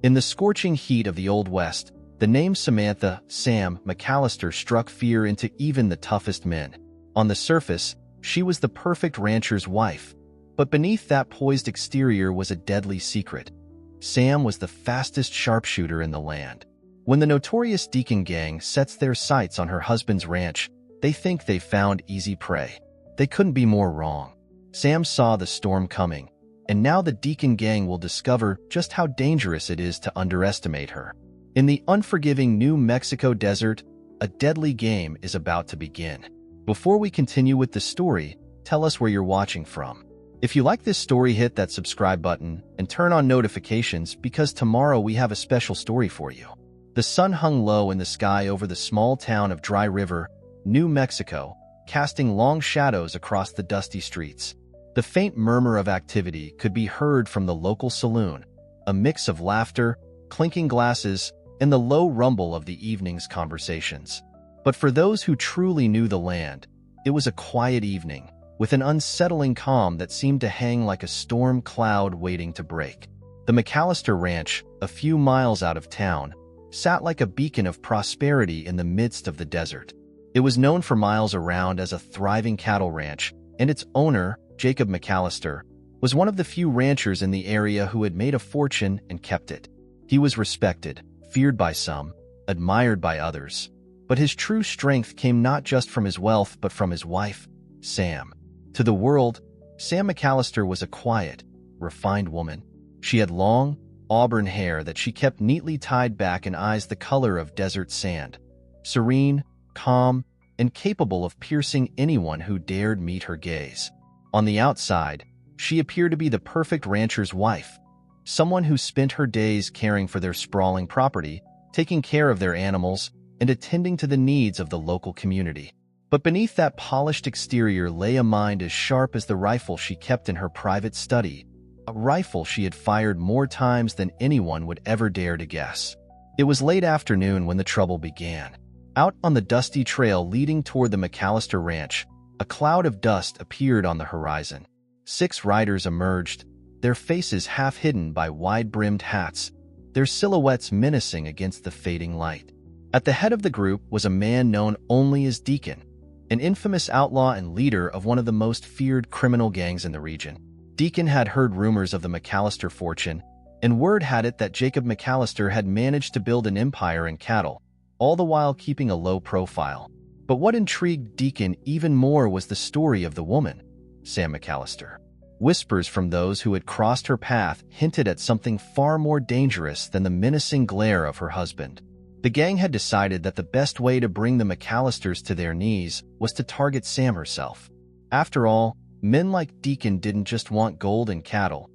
In the scorching heat of the Old West, the name Samantha, Sam, McCallister struck fear into even the toughest men. On the surface, she was the perfect rancher's wife, but beneath that poised exterior was a deadly secret. Sam was the fastest sharpshooter in the land. When the notorious Deacon gang sets their sights on her husband's ranch, they think they've found easy prey. They couldn't be more wrong. Sam saw the storm coming, and now the Deacon gang will discover just how dangerous it is to underestimate her. In the unforgiving New Mexico desert, a deadly game is about to begin. Before we continue with the story, tell us where you're watching from. If you like this story, hit that subscribe button and turn on notifications because tomorrow we have a special story for you. The sun hung low in the sky over the small town of Dry River, New Mexico, casting long shadows across the dusty streets. The faint murmur of activity could be heard from the local saloon, a mix of laughter, clinking glasses, and the low rumble of the evening's conversations. But for those who truly knew the land, it was a quiet evening, with an unsettling calm that seemed to hang like a storm cloud waiting to break. The McCallister Ranch, a few miles out of town, sat like a beacon of prosperity in the midst of the desert. It was known for miles around as a thriving cattle ranch, and its owner, Jacob McCallister, was one of the few ranchers in the area who had made a fortune and kept it. He was respected, feared by some, admired by others. But his true strength came not just from his wealth but from his wife, Sam. To the world, Sam McCallister was a quiet, refined woman. She had long, auburn hair that she kept neatly tied back and eyes the color of desert sand. Serene, calm, and capable of piercing anyone who dared meet her gaze. On the outside, she appeared to be the perfect rancher's wife, someone who spent her days caring for their sprawling property, taking care of their animals, and attending to the needs of the local community. But beneath that polished exterior lay a mind as sharp as the rifle she kept in her private study, a rifle she had fired more times than anyone would ever dare to guess. It was late afternoon when the trouble began. Out on the dusty trail leading toward the McCallister Ranch, a cloud of dust appeared on the horizon. 6 riders emerged, their faces half hidden by wide-brimmed hats, their silhouettes menacing against the fading light. At the head of the group was a man known only as Deacon, an infamous outlaw and leader of one of the most feared criminal gangs in the region. Deacon had heard rumors of the McCallister fortune, and word had it that Jacob McCallister had managed to build an empire in cattle, all the while keeping a low profile. But what intrigued Deacon even more was the story of the woman, Sam McCallister. Whispers from those who had crossed her path hinted at something far more dangerous than the menacing glare of her husband. The gang had decided that the best way to bring the McCallisters to their knees was to target Sam herself. After all, men like Deacon didn't just want gold and cattle.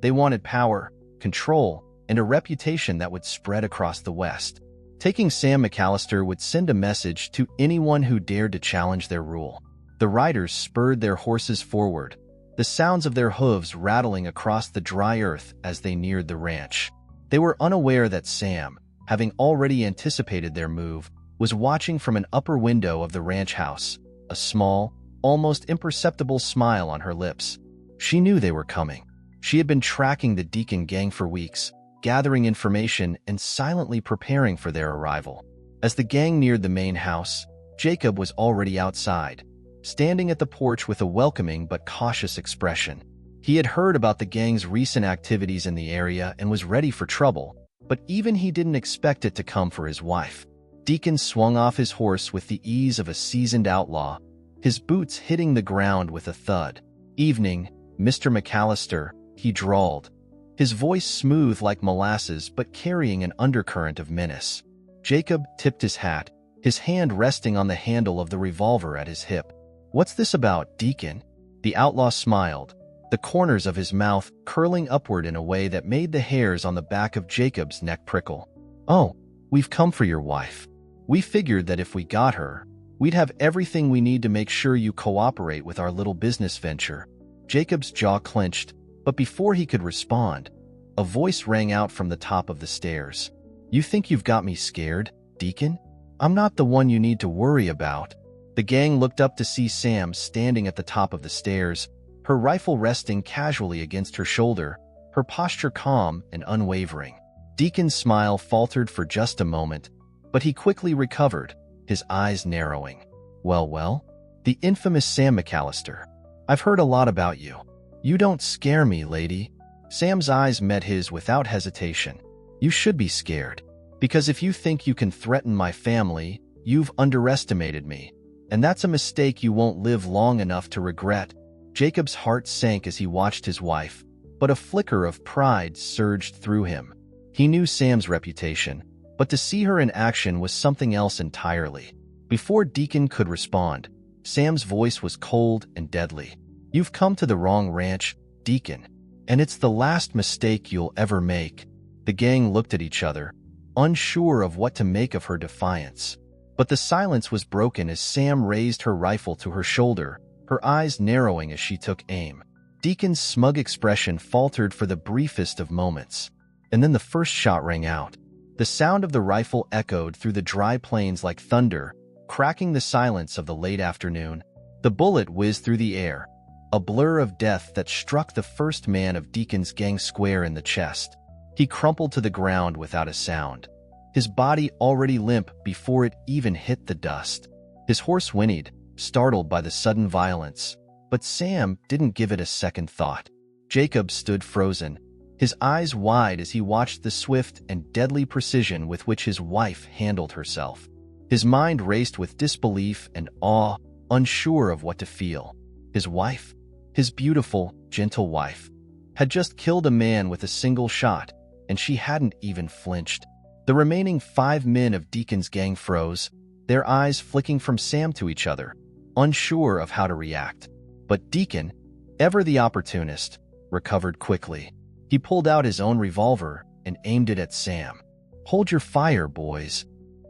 They wanted power, control, and a reputation that would spread across the West. Taking Sam McCallister would send a message to anyone who dared to challenge their rule. The riders spurred their horses forward, the sounds of their hooves rattling across the dry earth as they neared the ranch. They were unaware that Sam, having already anticipated their move, was watching from an upper window of the ranch house, a small, almost imperceptible smile on her lips. She knew they were coming. She had been tracking the Deacon gang for weeks, gathering information and silently preparing for their arrival. As the gang neared the main house, Jacob was already outside, standing at the porch with a welcoming but cautious expression. He had heard about the gang's recent activities in the area and was ready for trouble, but even he didn't expect it to come for his wife. Deacon swung off his horse with the ease of a seasoned outlaw, his boots hitting the ground with a thud. "Evening, Mr. McCallister," he drawled, his voice smooth like molasses but carrying an undercurrent of menace. Jacob tipped his hat, his hand resting on the handle of the revolver at his hip. "What's this about, Deacon?" The outlaw smiled, the corners of his mouth curling upward in a way that made the hairs on the back of Jacob's neck prickle. "Oh, we've come for your wife. We figured that if we got her, we'd have everything we need to make sure you cooperate with our little business venture." Jacob's jaw clenched, but before he could respond, a voice rang out from the top of the stairs. "You think you've got me scared, Deacon? I'm not the one you need to worry about." The gang looked up to see Sam standing at the top of the stairs, her rifle resting casually against her shoulder, her posture calm and unwavering. Deacon's smile faltered for just a moment, but he quickly recovered, his eyes narrowing. Well, the infamous Sam McCallister. I've heard a lot about you. You don't scare me, lady. Sam's eyes met his without hesitation. You should be scared, because if you think you can threaten my family, you've underestimated me, and that's a mistake you won't live long enough to regret. Jacob's heart sank as he watched his wife, but a flicker of pride surged through him. He knew Sam's reputation, but to see her in action was something else entirely. Before Deacon could respond, Sam's voice was cold and deadly. You've come to the wrong ranch, Deacon, and it's the last mistake you'll ever make. The gang looked at each other, unsure of what to make of her defiance. But the silence was broken as Sam raised her rifle to her shoulder, her eyes narrowing as she took aim. Deacon's smug expression faltered for the briefest of moments, and then the first shot rang out. The sound of the rifle echoed through the dry plains like thunder, cracking the silence of the late afternoon. The bullet whizzed through the air, a blur of death that struck the first man of Deacon's gang square in the chest. He crumpled to the ground without a sound, his body already limp before it even hit the dust. His horse whinnied, startled by the sudden violence, but Sam didn't give it a second thought. Jacob stood frozen, his eyes wide as he watched the swift and deadly precision with which his wife handled herself. His mind raced with disbelief and awe, unsure of what to feel. His wife, his beautiful, gentle wife, had just killed a man with a single shot, and she hadn't even flinched. The remaining 5 men of Deacon's gang froze, their eyes flicking from Sam to each other, unsure of how to react. But Deacon, ever the opportunist, recovered quickly. He pulled out his own revolver and aimed it at Sam. "Hold your fire, boys,"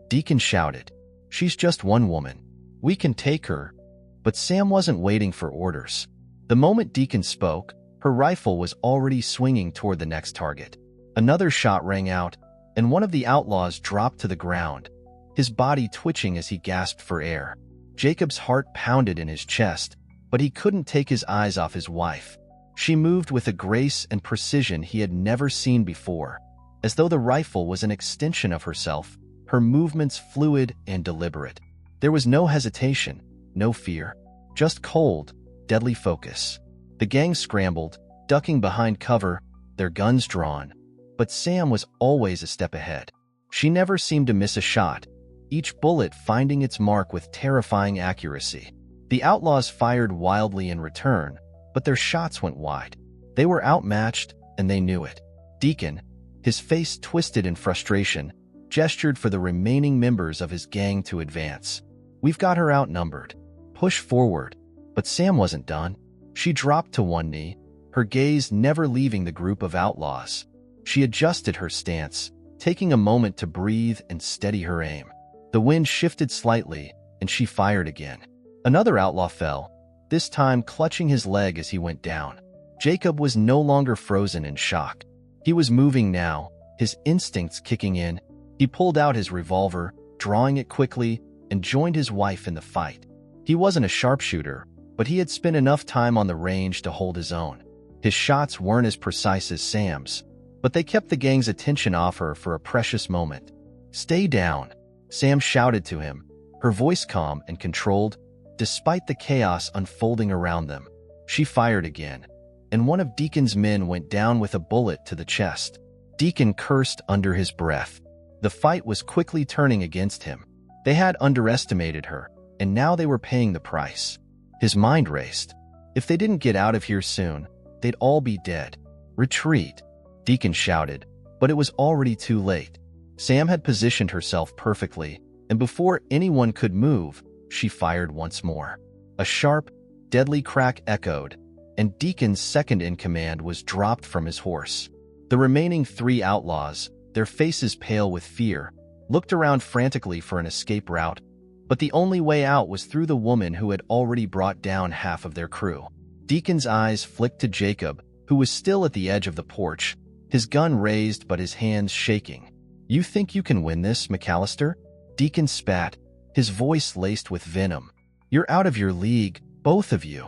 Deacon shouted. "She's just one woman. We can take her." But Sam wasn't waiting for orders. The moment Deacon spoke, her rifle was already swinging toward the next target. Another shot rang out, and one of the outlaws dropped to the ground, his body twitching as he gasped for air. Jacob's heart pounded in his chest, but he couldn't take his eyes off his wife. She moved with a grace and precision he had never seen before. As though the rifle was an extension of herself, her movements fluid and deliberate. There was no hesitation, no fear, just cold, deadly focus. The gang scrambled, ducking behind cover, their guns drawn. But Sam was always a step ahead. She never seemed to miss a shot, each bullet finding its mark with terrifying accuracy. The outlaws fired wildly in return, but their shots went wide. They were outmatched, and they knew it. Deacon, his face twisted in frustration, gestured for the remaining members of his gang to advance. "We've got her outnumbered. Push forward." But Sam wasn't done. She dropped to one knee, her gaze never leaving the group of outlaws. She adjusted her stance, taking a moment to breathe and steady her aim. The wind shifted slightly, and she fired again. Another outlaw fell, this time clutching his leg as he went down. Jacob was no longer frozen in shock. He was moving now, his instincts kicking in. He pulled out his revolver, drawing it quickly, and joined his wife in the fight. He wasn't a sharpshooter, but he had spent enough time on the range to hold his own. His shots weren't as precise as Sam's, but they kept the gang's attention off her for a precious moment. "Stay down," Sam shouted to him, her voice calm and controlled, despite the chaos unfolding around them. She fired again, and one of Deacon's men went down with a bullet to the chest. Deacon cursed under his breath. The fight was quickly turning against him. They had underestimated her, and now they were paying the price. His mind raced. If they didn't get out of here soon, they'd all be dead. "Retreat," Deacon shouted, but it was already too late. Sam had positioned herself perfectly, and before anyone could move, she fired once more. A sharp, deadly crack echoed, and Deacon's second-in-command was dropped from his horse. The remaining 3 outlaws, their faces pale with fear, looked around frantically for an escape route, but the only way out was through the woman who had already brought down half of their crew. Deacon's eyes flicked to Jacob, who was still at the edge of the porch, his gun raised but his hands shaking. "You think you can win this, McCallister?" Deacon spat, his voice laced with venom. "You're out of your league, both of you."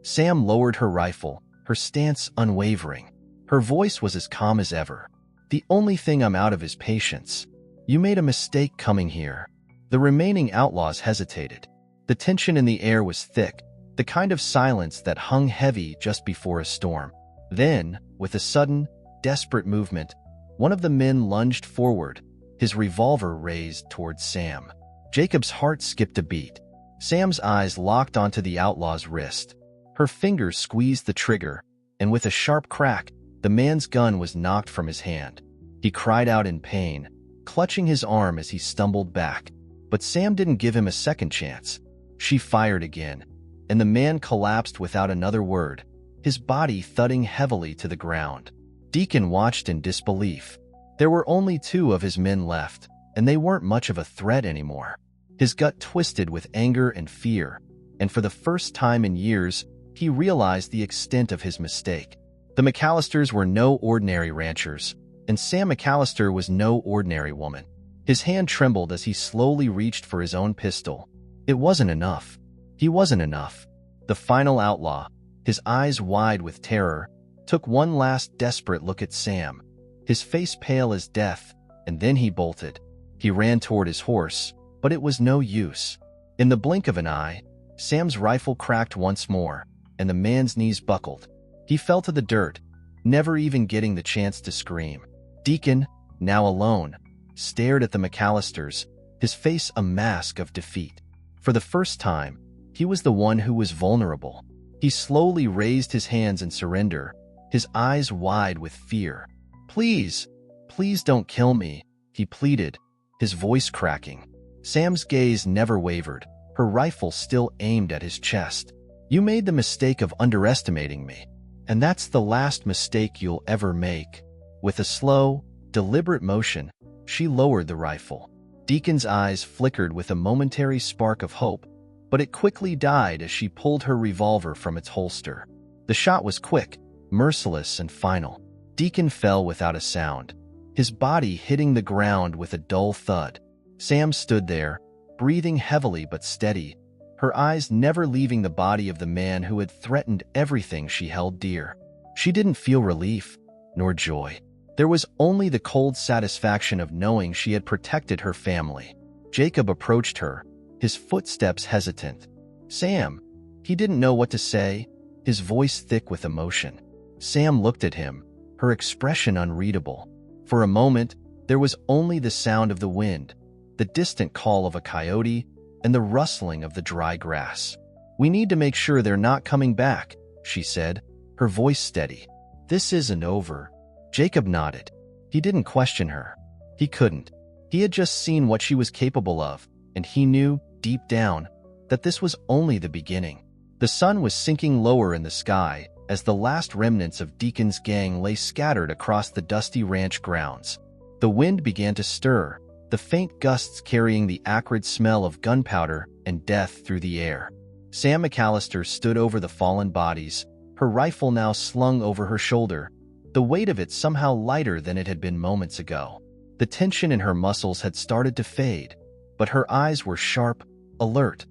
Sam lowered her rifle, her stance unwavering. Her voice was as calm as ever. The only thing I'm out of is patience. You made a mistake coming here." The remaining outlaws hesitated. The tension in the air was thick, the kind of silence that hung heavy just before a storm. Then, with a sudden, desperate movement, one of the men lunged forward, his revolver raised towards Sam. Jacob's heart skipped a beat. Sam's eyes locked onto the outlaw's wrist. Her fingers squeezed the trigger, and with a sharp crack, the man's gun was knocked from his hand. He cried out in pain, clutching his arm as he stumbled back. But Sam didn't give him a second chance. She fired again, and the man collapsed without another word, his body thudding heavily to the ground. Deacon watched in disbelief. There were only 2 of his men left, and they weren't much of a threat anymore. His gut twisted with anger and fear, and for the first time in years, he realized the extent of his mistake. The McCallisters were no ordinary ranchers, and Sam McCallister was no ordinary woman. His hand trembled as he slowly reached for his own pistol. It wasn't enough. He wasn't enough. The final outlaw, his eyes wide with terror, took one last desperate look at Sam, his face pale as death, and then he bolted. He ran toward his horse, but it was no use. In the blink of an eye, Sam's rifle cracked once more, and the man's knees buckled. He fell to the dirt, never even getting the chance to scream. Deacon, now alone, stared at the McCallisters, his face a mask of defeat. For the first time, he was the one who was vulnerable. He slowly raised his hands in surrender, his eyes wide with fear. "Please, please don't kill me," he pleaded, his voice cracking. Sam's gaze never wavered, her rifle still aimed at his chest. "You made the mistake of underestimating me, and that's the last mistake you'll ever make." With a slow, deliberate motion, she lowered the rifle. Deacon's eyes flickered with a momentary spark of hope, but it quickly died as she pulled her revolver from its holster. The shot was quick, merciless, and final. Deacon fell without a sound, his body hitting the ground with a dull thud. Sam stood there, breathing heavily but steady, her eyes never leaving the body of the man who had threatened everything she held dear. She didn't feel relief, nor joy. There was only the cold satisfaction of knowing she had protected her family. Jacob approached her, his footsteps hesitant. "Sam," he didn't know what to say, his voice thick with emotion. Sam looked at him, her expression unreadable. For a moment, there was only the sound of the wind, the distant call of a coyote, and the rustling of the dry grass. "We need to make sure they're not coming back," she said, her voice steady. "This isn't over." Jacob nodded. He didn't question her. He couldn't. He had just seen what she was capable of, and he knew, deep down, that this was only the beginning. The sun was sinking lower in the sky as the last remnants of Deacon's gang lay scattered across the dusty ranch grounds. The wind began to stir, the faint gusts carrying the acrid smell of gunpowder and death through the air. Sam McCallister stood over the fallen bodies, her rifle now slung over her shoulder, the weight of it somehow lighter than it had been moments ago. The tension in her muscles had started to fade, but her eyes were sharp, alert,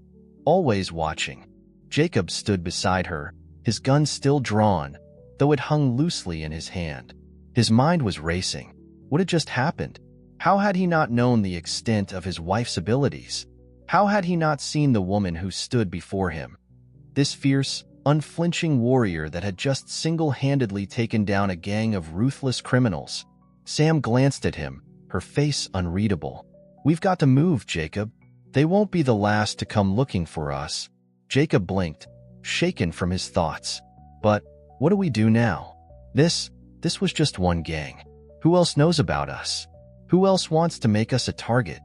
always watching. Jacob stood beside her, his gun still drawn, though it hung loosely in his hand. His mind was racing. What had just happened? How had he not known the extent of his wife's abilities? How had he not seen the woman who stood before him? This fierce, unflinching warrior that had just single-handedly taken down a gang of ruthless criminals. Sam glanced at him, her face unreadable. "We've got to move, Jacob. They won't be the last to come looking for us." Jacob blinked, shaken from his thoughts. "But what do we do now? This was just one gang. Who else knows about us? Who else wants to make us a target?"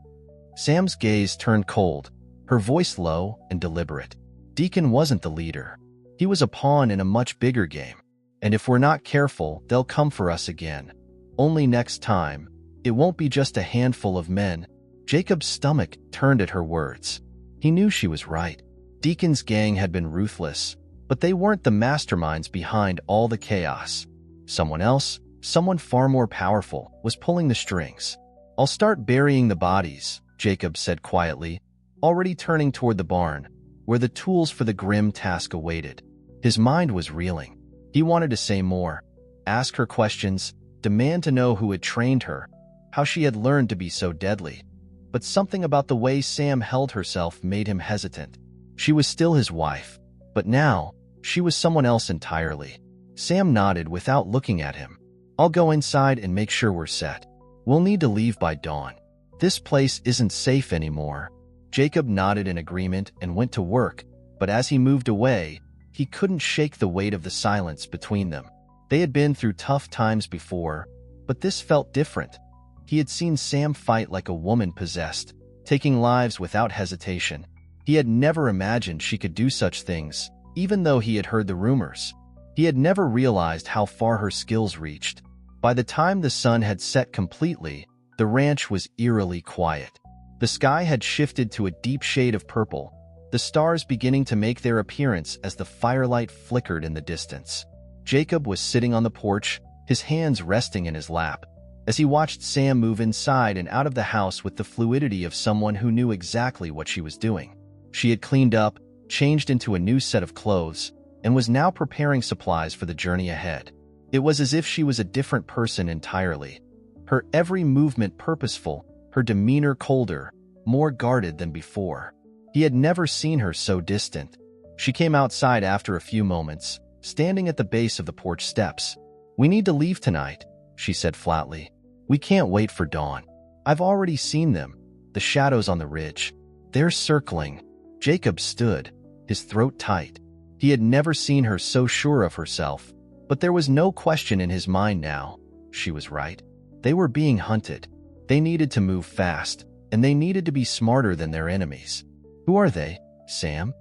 Sam's gaze turned cold, her voice low and deliberate. Deacon wasn't the leader. He was a pawn in a much bigger game. And if we're not careful, they'll come for us again. Only next time, it won't be just a handful of men. Jacob's stomach turned at her words. He knew she was right. Deacon's gang had been ruthless, but they weren't the masterminds behind all the chaos. Someone else, someone far more powerful, was pulling the strings. "I'll start burying the bodies," Jacob said quietly, already turning toward the barn, where the tools for the grim task awaited. His mind was reeling. He wanted to say more, ask her questions, demand to know who had trained her, how she had learned to be so deadly. But something about the way Sam held herself made him hesitant. She was still his wife, but now, she was someone else entirely. Sam nodded without looking at him. "I'll go inside and make sure we're set. We'll need to leave by dawn. This place isn't safe anymore." Jacob nodded in agreement and went to work, but as he moved away, he couldn't shake the weight of the silence between them. They had been through tough times before, but this felt different. He had seen Sam fight like a woman possessed, taking lives without hesitation. He had never imagined she could do such things, even though he had heard the rumors. He had never realized how far her skills reached. By the time the sun had set completely, the ranch was eerily quiet. The sky had shifted to a deep shade of purple, the stars beginning to make their appearance as the firelight flickered in the distance. Jacob was sitting on the porch, his hands resting in his lap, as he watched Sam move inside and out of the house with the fluidity of someone who knew exactly what she was doing. She had cleaned up, changed into a new set of clothes, and was now preparing supplies for the journey ahead. It was as if she was a different person entirely. Her every movement purposeful, her demeanor colder, more guarded than before. He had never seen her so distant. She came outside after a few moments, standing at the base of the porch steps. "We need to leave tonight," she said flatly. "We can't wait for dawn. I've already seen them, the shadows on the ridge. They're circling." Jacob stood, his throat tight. He had never seen her so sure of herself, but there was no question in his mind now. She was right. They were being hunted. They needed to move fast, and they needed to be smarter than their enemies. "Who are they, Sam?"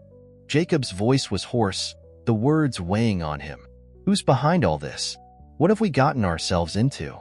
Jacob's voice was hoarse, the words weighing on him. "Who's behind all this? What have we gotten ourselves into?"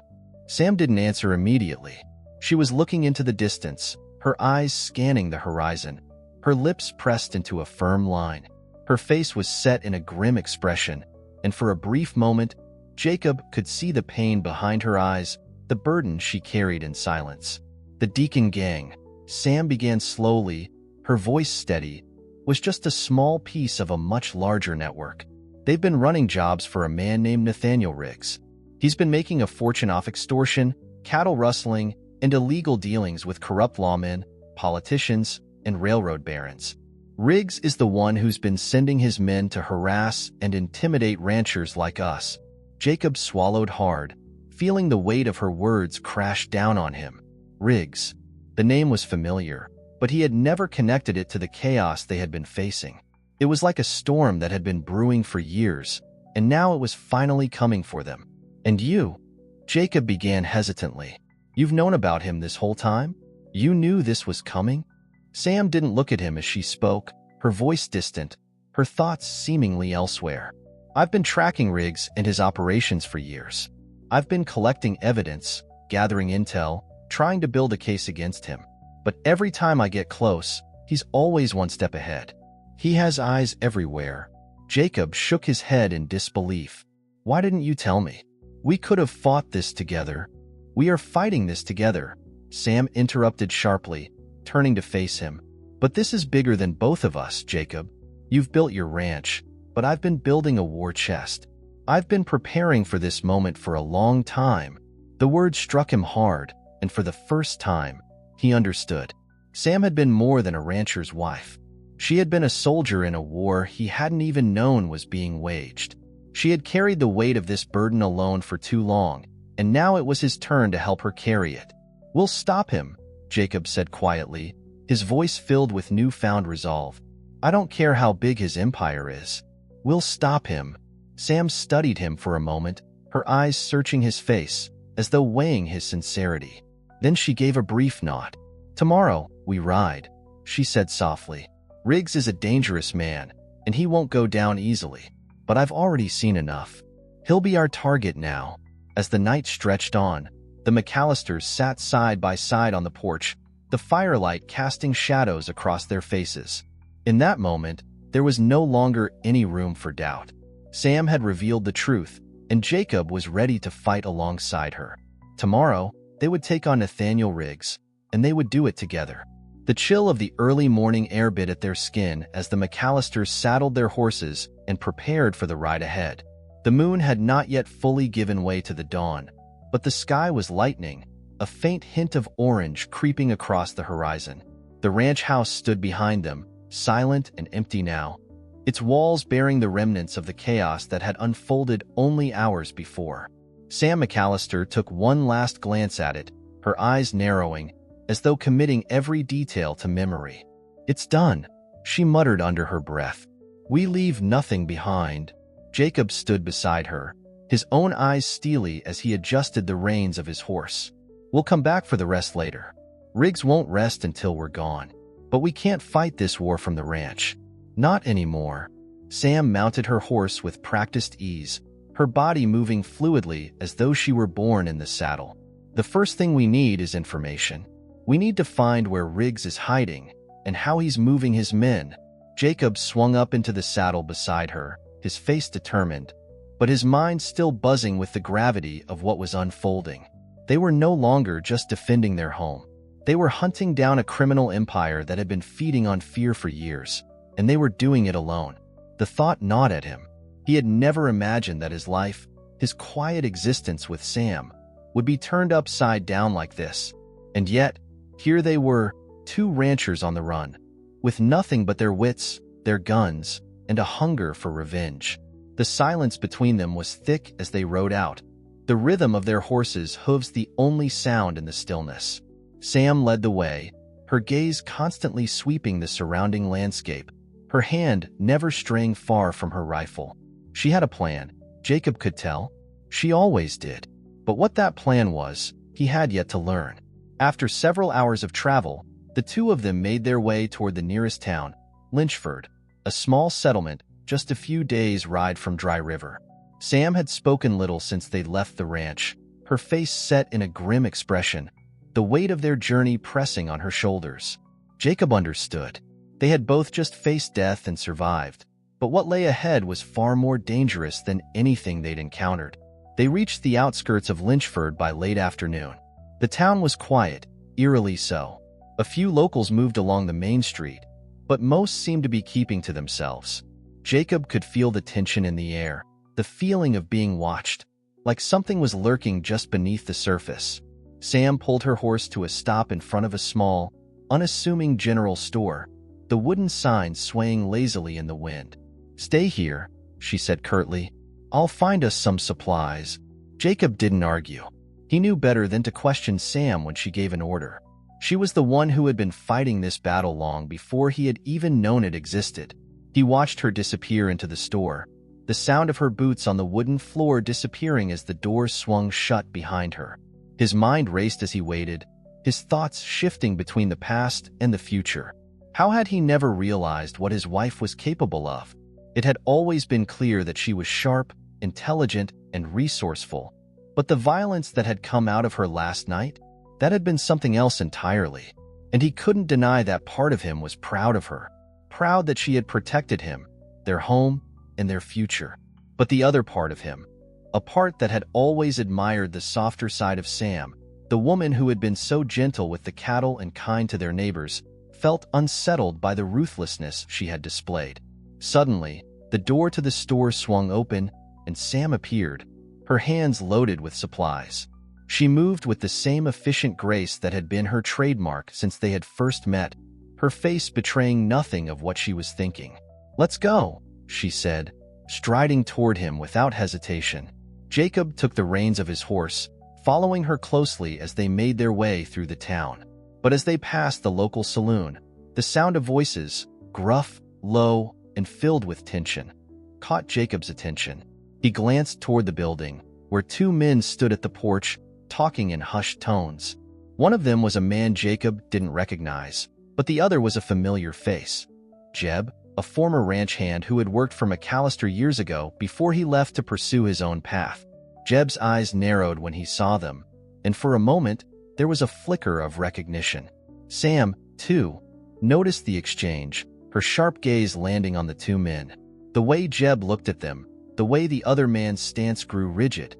Sam didn't answer immediately. She was looking into the distance, her eyes scanning the horizon, her lips pressed into a firm line. Her face was set in a grim expression, and for a brief moment, Jacob could see the pain behind her eyes, the burden she carried in silence. "The Deacon gang," Sam began slowly, her voice steady, "was just a small piece of a much larger network. They've been running jobs for a man named Nathaniel Riggs. He's been making a fortune off extortion, cattle rustling, and illegal dealings with corrupt lawmen, politicians, and railroad barons. Riggs is the one who's been sending his men to harass and intimidate ranchers like us." Jacob swallowed hard, feeling the weight of her words crash down on him. Riggs. The name was familiar, but he had never connected it to the chaos they had been facing. It was like a storm that had been brewing for years, and now it was finally coming for them. "And you?" Jacob began hesitantly. "You've known about him this whole time? You knew this was coming?" Sam didn't look at him as she spoke, her voice distant, her thoughts seemingly elsewhere. "I've been tracking Riggs and his operations for years. I've been collecting evidence, gathering intel, trying to build a case against him. But every time I get close, he's always one step ahead. He has eyes everywhere." Jacob shook his head in disbelief. "Why didn't you tell me? We could have fought this together." "We are fighting this together," Sam interrupted sharply, turning to face him. "But this is bigger than both of us, Jacob. You've built your ranch, but I've been building a war chest. I've been preparing for this moment for a long time." The word struck him hard, and for the first time, he understood. Sam had been more than a rancher's wife. She had been a soldier in a war he hadn't even known was being waged. She had carried the weight of this burden alone for too long, and now it was his turn to help her carry it. "We'll stop him," Jacob said quietly, his voice filled with newfound resolve. "I don't care how big his empire is. We'll stop him." Sam studied him for a moment, her eyes searching his face, as though weighing his sincerity. Then she gave a brief nod. "Tomorrow, we ride," she said softly. "Riggs is a dangerous man, and he won't go down easily. But I've already seen enough. He'll be our target now." As the night stretched on, the McCallisters sat side by side on the porch, the firelight casting shadows across their faces. In that moment, there was no longer any room for doubt. Sam had revealed the truth, and Jacob was ready to fight alongside her. Tomorrow, they would take on Nathaniel Riggs, and they would do it together. The chill of the early morning air bit at their skin as the McCallisters saddled their horses and prepared for the ride ahead. The moon had not yet fully given way to the dawn, but the sky was lightening, a faint hint of orange creeping across the horizon. The ranch house stood behind them, silent and empty now, its walls bearing the remnants of the chaos that had unfolded only hours before. Sam McCallister took one last glance at it, her eyes narrowing, as though committing every detail to memory. "It's done," she muttered under her breath. "We leave nothing behind." Jacob stood beside her, his own eyes steely as he adjusted the reins of his horse. "We'll come back for the rest later. Riggs won't rest until we're gone. But we can't fight this war from the ranch. Not anymore." Sam mounted her horse with practiced ease, her body moving fluidly as though she were born in the saddle. "The first thing we need is information. We need to find where Riggs is hiding and how he's moving his men." Jacob swung up into the saddle beside her, his face determined, but his mind still buzzing with the gravity of what was unfolding. They were no longer just defending their home. They were hunting down a criminal empire that had been feeding on fear for years, and they were doing it alone. The thought gnawed at him. He had never imagined that his life, his quiet existence with Sam, would be turned upside down like this. And yet, here they were, two ranchers on the run, with nothing but their wits, their guns, and a hunger for revenge. The silence between them was thick as they rode out, the rhythm of their horses' hooves the only sound in the stillness. Sam led the way, her gaze constantly sweeping the surrounding landscape, her hand never straying far from her rifle. She had a plan, Jacob could tell. She always did. But what that plan was, he had yet to learn. After several hours of travel, the two of them made their way toward the nearest town, Lynchford, a small settlement just a few days' ride from Dry River. Sam had spoken little since they'd left the ranch, her face set in a grim expression, the weight of their journey pressing on her shoulders. Jacob understood. They had both just faced death and survived, but what lay ahead was far more dangerous than anything they'd encountered. They reached the outskirts of Lynchford by late afternoon. The town was quiet, eerily so. A few locals moved along the main street, but most seemed to be keeping to themselves. Jacob could feel the tension in the air, the feeling of being watched, like something was lurking just beneath the surface. Sam pulled her horse to a stop in front of a small, unassuming general store, the wooden sign swaying lazily in the wind. "Stay here," she said curtly. "I'll find us some supplies." Jacob didn't argue. He knew better than to question Sam when she gave an order. She was the one who had been fighting this battle long before he had even known it existed. He watched her disappear into the store, the sound of her boots on the wooden floor disappearing as the door swung shut behind her. His mind raced as he waited, his thoughts shifting between the past and the future. How had he never realized what his wife was capable of? It had always been clear that she was sharp, intelligent, and resourceful. But the violence that had come out of her last night, that had been something else entirely. And he couldn't deny that part of him was proud of her, proud that she had protected him, their home, and their future. But the other part of him, a part that had always admired the softer side of Sam, the woman who had been so gentle with the cattle and kind to their neighbors, felt unsettled by the ruthlessness she had displayed. Suddenly, the door to the store swung open, and Sam appeared, her hands loaded with supplies. She moved with the same efficient grace that had been her trademark since they had first met, her face betraying nothing of what she was thinking. "Let's go," she said, striding toward him without hesitation. Jacob took the reins of his horse, following her closely as they made their way through the town. But as they passed the local saloon, the sound of voices, gruff, low, and filled with tension, caught Jacob's attention. He glanced toward the building, where two men stood at the porch, talking in hushed tones. One of them was a man Jacob didn't recognize, but the other was a familiar face. Jeb, a former ranch hand who had worked for McCallister years ago before he left to pursue his own path. Jeb's eyes narrowed when he saw them, and for a moment, there was a flicker of recognition. Sam, too, noticed the exchange, her sharp gaze landing on the two men. The way Jeb looked at them, the way the other man's stance grew rigid,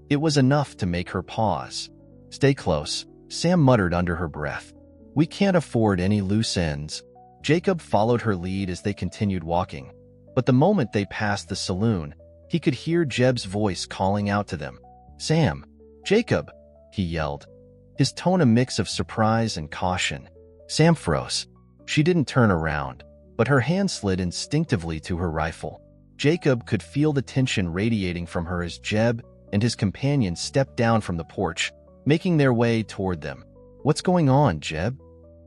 it was enough to make her pause. "Stay close," Sam muttered under her breath. "We can't afford any loose ends." Jacob followed her lead as they continued walking, but the moment they passed the saloon, he could hear Jeb's voice calling out to them. "Sam!" "Jacob!" he yelled, his tone a mix of surprise and caution. Sam froze. She didn't turn around, but her hand slid instinctively to her rifle. Jacob could feel the tension radiating from her as Jeb and his companion stepped down from the porch, making their way toward them. "What's going on, Jeb?"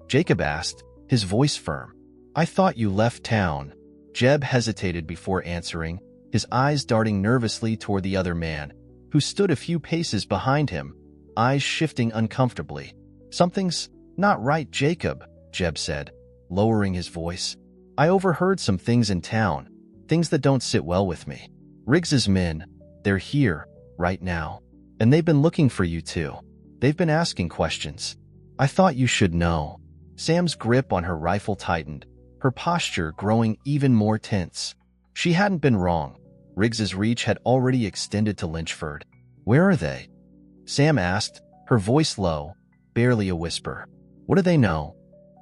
Jacob asked, his voice firm. "I thought you left town." Jeb hesitated before answering, his eyes darting nervously toward the other man, who stood a few paces behind him, eyes shifting uncomfortably. "Something's not right, Jacob," Jeb said, lowering his voice. "I overheard some things in town, things that don't sit well with me. Riggs's men, they're here, right now. And they've been looking for you too. They've been asking questions. I thought you should know." Sam's grip on her rifle tightened, her posture growing even more tense. She hadn't been wrong. Riggs's reach had already extended to Lynchford. "Where are they?" Sam asked, her voice low, barely a whisper. "What do they know?"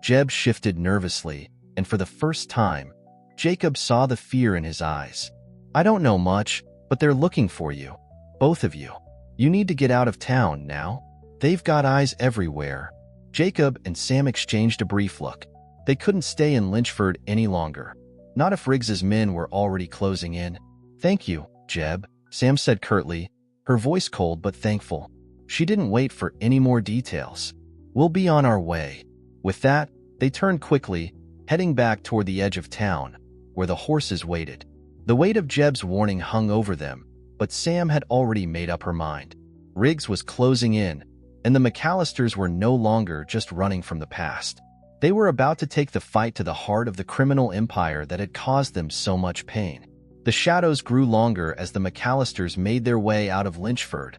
Jeb shifted nervously, and for the first time, Jacob saw the fear in his eyes. "I don't know much, but they're looking for you. Both of you. You need to get out of town now. They've got eyes everywhere." Jacob and Sam exchanged a brief look. They couldn't stay in Lynchford any longer. Not if Riggs's men were already closing in. "Thank you, Jeb," Sam said curtly, her voice cold but thankful. She didn't wait for any more details. "We'll be on our way." With that, they turned quickly, heading back toward the edge of town, where the horses waited. The weight of Jeb's warning hung over them, but Sam had already made up her mind. Riggs was closing in, and the McCallisters were no longer just running from the past. They were about to take the fight to the heart of the criminal empire that had caused them so much pain. The shadows grew longer as the McCallisters made their way out of Lynchford,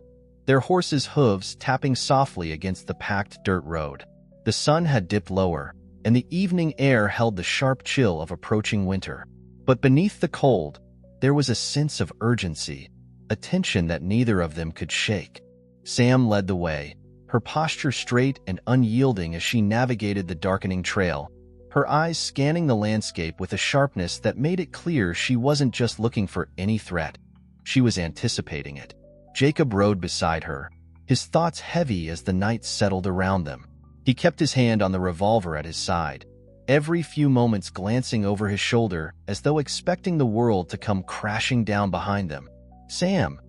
their horses' hooves tapping softly against the packed dirt road. The sun had dipped lower, and the evening air held the sharp chill of approaching winter. But beneath the cold, there was a sense of urgency, a tension that neither of them could shake. Sam led the way, her posture straight and unyielding as she navigated the darkening trail, her eyes scanning the landscape with a sharpness that made it clear she wasn't just looking for any threat. She was anticipating it. Jacob rode beside her, his thoughts heavy as the night settled around them. He kept his hand on the revolver at his side, every few moments glancing over his shoulder as though expecting the world to come crashing down behind them. "Sam,"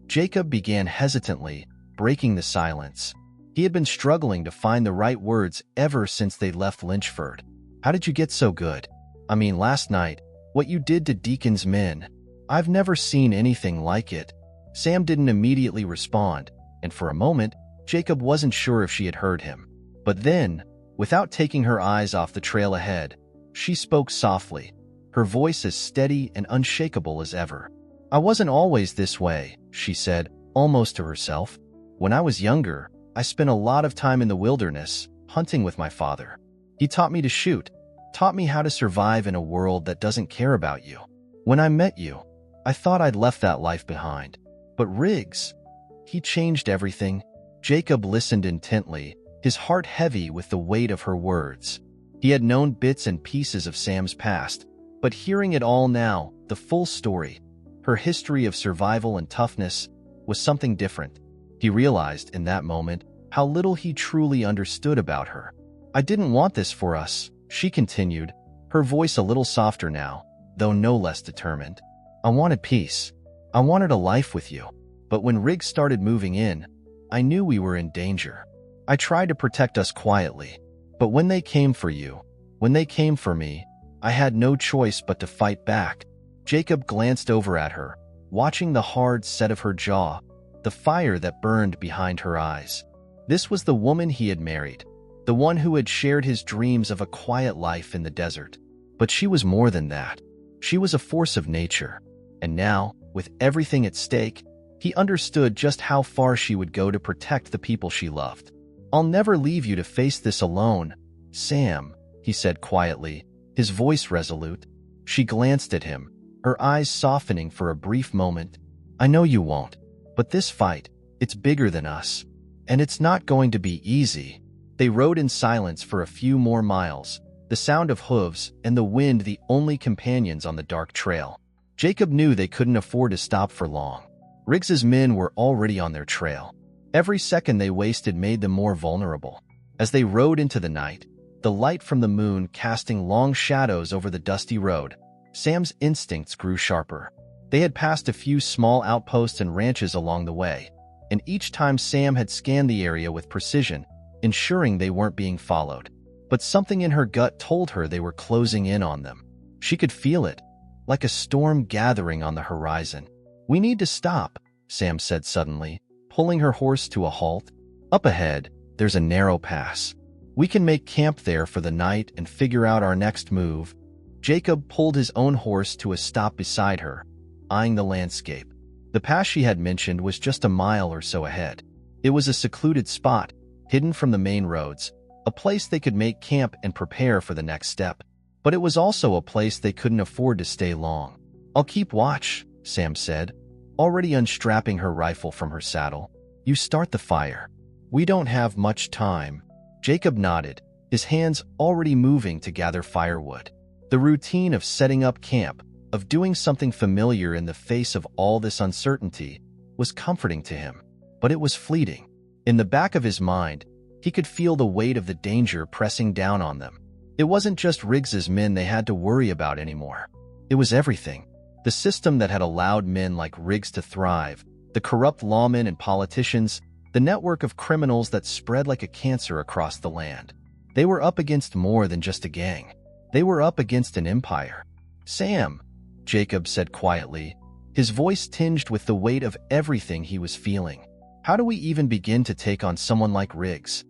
Jacob began hesitantly, breaking the silence. He had been struggling to find the right words ever since they left Lynchford. "How did you get so good? I mean, last night, what you did to Deacon's men. I've never seen anything like it." Sam didn't immediately respond, and for a moment, Jacob wasn't sure if she had heard him. But then, without taking her eyes off the trail ahead, she spoke softly, her voice as steady and unshakable as ever. "I wasn't always this way," she said, almost to herself. "When I was younger, I spent a lot of time in the wilderness, hunting with my father. He taught me to shoot, taught me how to survive in a world that doesn't care about you. When I met you, I thought I'd left that life behind. But Riggs, he changed everything." Jacob listened intently, his heart heavy with the weight of her words. He had known bits and pieces of Sam's past, but hearing it all now, the full story, her history of survival and toughness, was something different. He realized in that moment how little he truly understood about her. "I didn't want this for us," she continued, her voice a little softer now, though no less determined. "I wanted peace. I wanted a life with you. But when Riggs started moving in, I knew we were in danger. I tried to protect us quietly. But when they came for you, when they came for me, I had no choice but to fight back." Jacob glanced over at her, watching the hard set of her jaw, the fire that burned behind her eyes. This was the woman he had married, the one who had shared his dreams of a quiet life in the desert. But she was more than that. She was a force of nature. And now, with everything at stake, he understood just how far she would go to protect the people she loved. "I'll never leave you to face this alone, Sam," he said quietly, his voice resolute. She glanced at him, her eyes softening for a brief moment. "I know you won't. But this fight, it's bigger than us. And it's not going to be easy." They rode in silence for a few more miles, the sound of hooves and the wind the only companions on the dark trail. Jacob knew they couldn't afford to stop for long. Riggs's men were already on their trail. Every second they wasted made them more vulnerable. As they rode into the night, the light from the moon casting long shadows over the dusty road, Sam's instincts grew sharper. They had passed a few small outposts and ranches along the way, and each time Sam had scanned the area with precision, ensuring they weren't being followed. But something in her gut told her they were closing in on them. She could feel it, like a storm gathering on the horizon. "We need to stop," Sam said suddenly, pulling her horse to a halt. "Up ahead, there's a narrow pass. We can make camp there for the night and figure out our next move." Jacob pulled his own horse to a stop beside her, eyeing the landscape. The pass she had mentioned was just a mile or so ahead. It was a secluded spot, hidden from the main roads, a place they could make camp and prepare for the next step. But it was also a place they couldn't afford to stay long. "I'll keep watch," Sam said, already unstrapping her rifle from her saddle. "You start the fire." "We don't have much time." Jacob nodded, his hands already moving to gather firewood. The routine of setting up camp, of doing something familiar in the face of all this uncertainty, was comforting to him. But it was fleeting. In the back of his mind, he could feel the weight of the danger pressing down on them. It wasn't just Riggs's men they had to worry about anymore. It was everything. The system that had allowed men like Riggs to thrive, the corrupt lawmen and politicians, the network of criminals that spread like a cancer across the land. They were up against more than just a gang. They were up against an empire. "Sam," Jacob said quietly, his voice tinged with the weight of everything he was feeling. "How do we even begin to take on someone like Riggs?"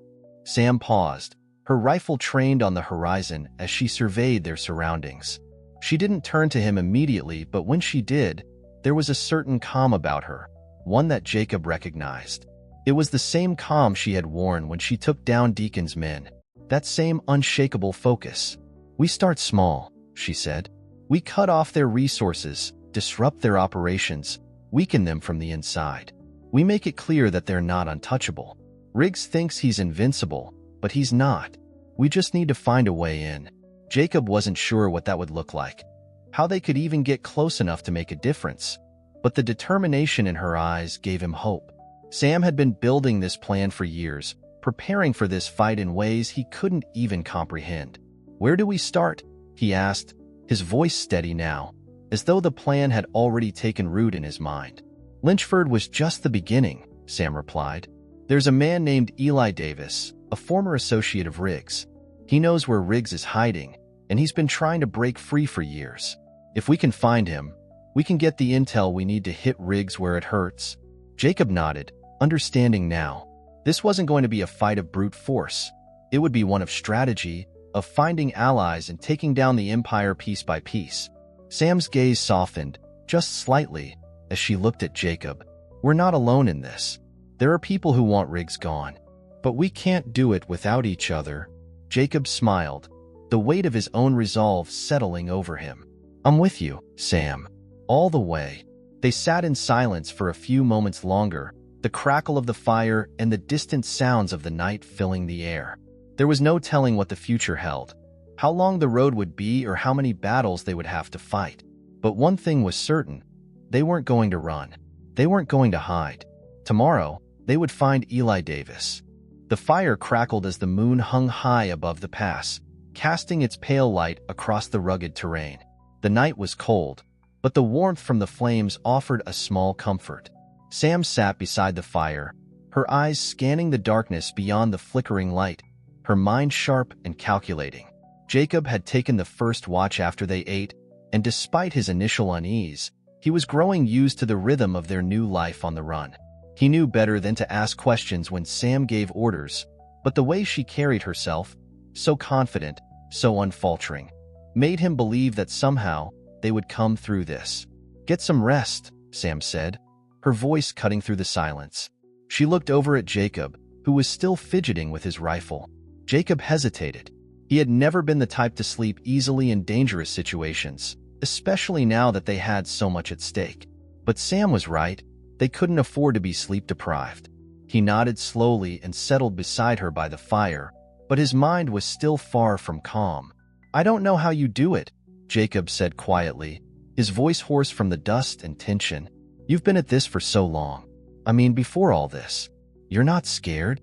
Sam paused, her rifle trained on the horizon as she surveyed their surroundings. She didn't turn to him immediately, but when she did, there was a certain calm about her, one that Jacob recognized. It was the same calm she had worn when she took down Deacon's men, that same unshakable focus. "We start small," she said. "We cut off their resources, disrupt their operations, weaken them from the inside. We make it clear that they're not untouchable. Riggs thinks he's invincible, but he's not. We just need to find a way in." Jacob wasn't sure what that would look like, how they could even get close enough to make a difference. But the determination in her eyes gave him hope. Sam had been building this plan for years, preparing for this fight in ways he couldn't even comprehend. "Where do we start?" he asked, his voice steady now, as though the plan had already taken root in his mind. "Lynchford was just the beginning," Sam replied. "There's a man named Eli Davis, a former associate of Riggs. He knows where Riggs is hiding, and he's been trying to break free for years. If we can find him, we can get the intel we need to hit Riggs where it hurts." Jacob nodded, understanding now. This wasn't going to be a fight of brute force. It would be one of strategy, of finding allies and taking down the Empire piece by piece. Sam's gaze softened, just slightly, as she looked at Jacob. "We're not alone in this. There are people who want Riggs gone. But we can't do it without each other." Jacob smiled, the weight of his own resolve settling over him. "I'm with you, Sam. All the way." They sat in silence for a few moments longer, the crackle of the fire and the distant sounds of the night filling the air. There was no telling what the future held, how long the road would be or how many battles they would have to fight. But one thing was certain, they weren't going to run. They weren't going to hide. Tomorrow, they would find Eli Davis. The fire crackled as the moon hung high above the pass, casting its pale light across the rugged terrain. The night was cold, but the warmth from the flames offered a small comfort. Sam sat beside the fire, her eyes scanning the darkness beyond the flickering light, her mind sharp and calculating. Jacob had taken the first watch after they ate, and despite his initial unease, he was growing used to the rhythm of their new life on the run. He knew better than to ask questions when Sam gave orders, but the way she carried herself, so confident, so unfaltering, made him believe that somehow they would come through this. "Get some rest," Sam said, her voice cutting through the silence. She looked over at Jacob, who was still fidgeting with his rifle. Jacob hesitated. He had never been the type to sleep easily in dangerous situations, especially now that they had so much at stake. But Sam was right. They couldn't afford to be sleep-deprived. He nodded slowly and settled beside her by the fire, but his mind was still far from calm. "I don't know how you do it," Jacob said quietly, his voice hoarse from the dust and tension. "You've been at this for so long. I mean, before all this." You're not scared?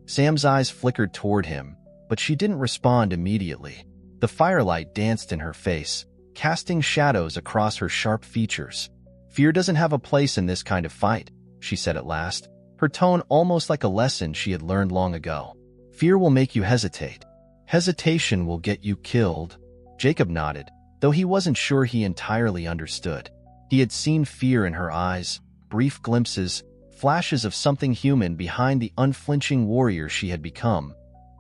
Sam's eyes flickered toward him, but she didn't respond immediately. The firelight danced in her face, casting shadows across her sharp features. Fear doesn't have a place in this kind of fight, she said at last, her tone almost like a lesson she had learned long ago. Fear will make you hesitate. Hesitation will get you killed. Jacob nodded, though he wasn't sure he entirely understood. He had seen fear in her eyes, brief glimpses, flashes of something human behind the unflinching warrior she had become,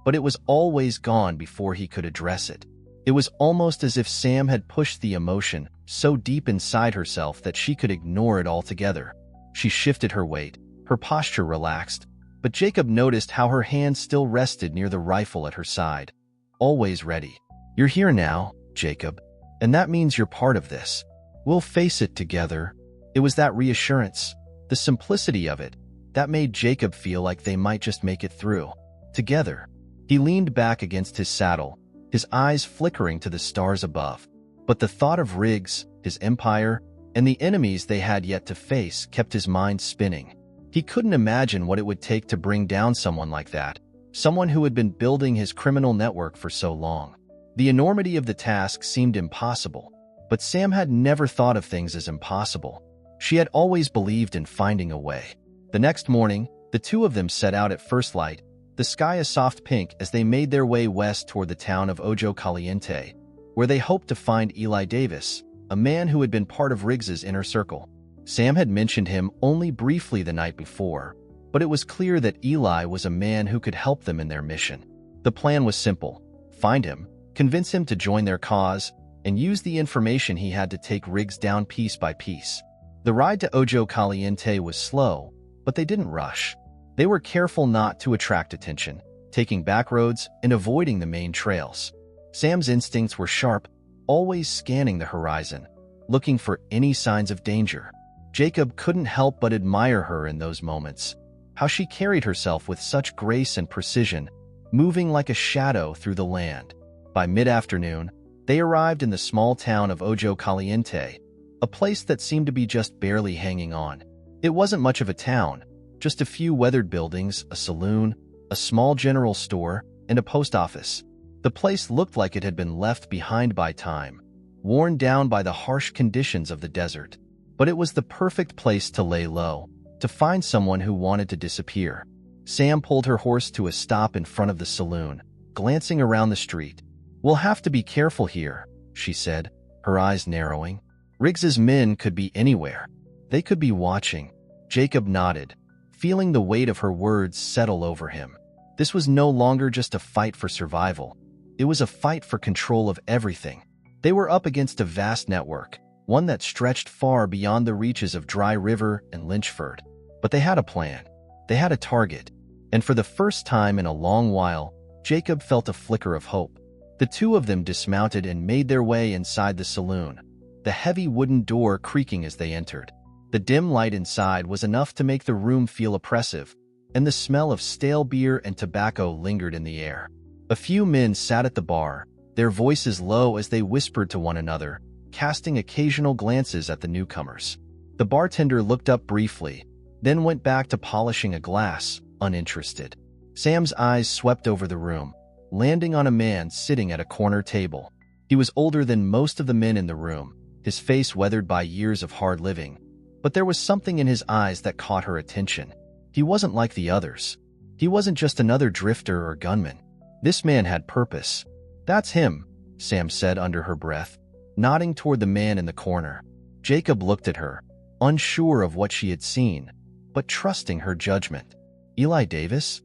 but it was always gone before he could address it. It was almost as if Sam had pushed the emotion so deep inside herself that she could ignore it altogether. She shifted her weight, her posture relaxed, but Jacob noticed how her hand still rested near the rifle at her side. Always ready. You're here now, Jacob, and that means you're part of this. We'll face it together. It was that reassurance, the simplicity of it, that made Jacob feel like they might just make it through. Together. He leaned back against his saddle, his eyes flickering to the stars above. But the thought of Riggs, his empire, and the enemies they had yet to face kept his mind spinning. He couldn't imagine what it would take to bring down someone like that, someone who had been building his criminal network for so long. The enormity of the task seemed impossible, but Sam had never thought of things as impossible. She had always believed in finding a way. The next morning, the two of them set out at first light, the sky a soft pink as they made their way west toward the town of Ojo Caliente, where they hoped to find Eli Davis, a man who had been part of Riggs's inner circle. Sam had mentioned him only briefly the night before, but it was clear that Eli was a man who could help them in their mission. The plan was simple: find him, convince him to join their cause, and use the information he had to take Riggs down piece by piece. The ride to Ojo Caliente was slow, but they didn't rush. They were careful not to attract attention, taking back roads and avoiding the main trails. Sam's instincts were sharp, always scanning the horizon, looking for any signs of danger. Jacob couldn't help but admire her in those moments, how she carried herself with such grace and precision, moving like a shadow through the land. By mid-afternoon, they arrived in the small town of Ojo Caliente, a place that seemed to be just barely hanging on. It wasn't much of a town, just a few weathered buildings, a saloon, a small general store, and a post office. The place looked like it had been left behind by time, worn down by the harsh conditions of the desert. But it was the perfect place to lay low, to find someone who wanted to disappear. Sam pulled her horse to a stop in front of the saloon, glancing around the street. We'll have to be careful here, she said, her eyes narrowing. Riggs's men could be anywhere. They could be watching. Jacob nodded, feeling the weight of her words settle over him. This was no longer just a fight for survival. It was a fight for control of everything. They were up against a vast network, one that stretched far beyond the reaches of Dry River and Lynchford. But they had a plan. They had a target. And for the first time in a long while, Jacob felt a flicker of hope. The two of them dismounted and made their way inside the saloon, the heavy wooden door creaking as they entered. The dim light inside was enough to make the room feel oppressive, and the smell of stale beer and tobacco lingered in the air. A few men sat at the bar, their voices low as they whispered to one another, casting occasional glances at the newcomers. The bartender looked up briefly, then went back to polishing a glass, uninterested. Sam's eyes swept over the room, landing on a man sitting at a corner table. He was older than most of the men in the room, his face weathered by years of hard living. But there was something in his eyes that caught her attention. He wasn't like the others. He wasn't just another drifter or gunman. This man had purpose. That's him, Sam said under her breath, nodding toward the man in the corner. Jacob looked at her, unsure of what she had seen, but trusting her judgment. Eli Davis?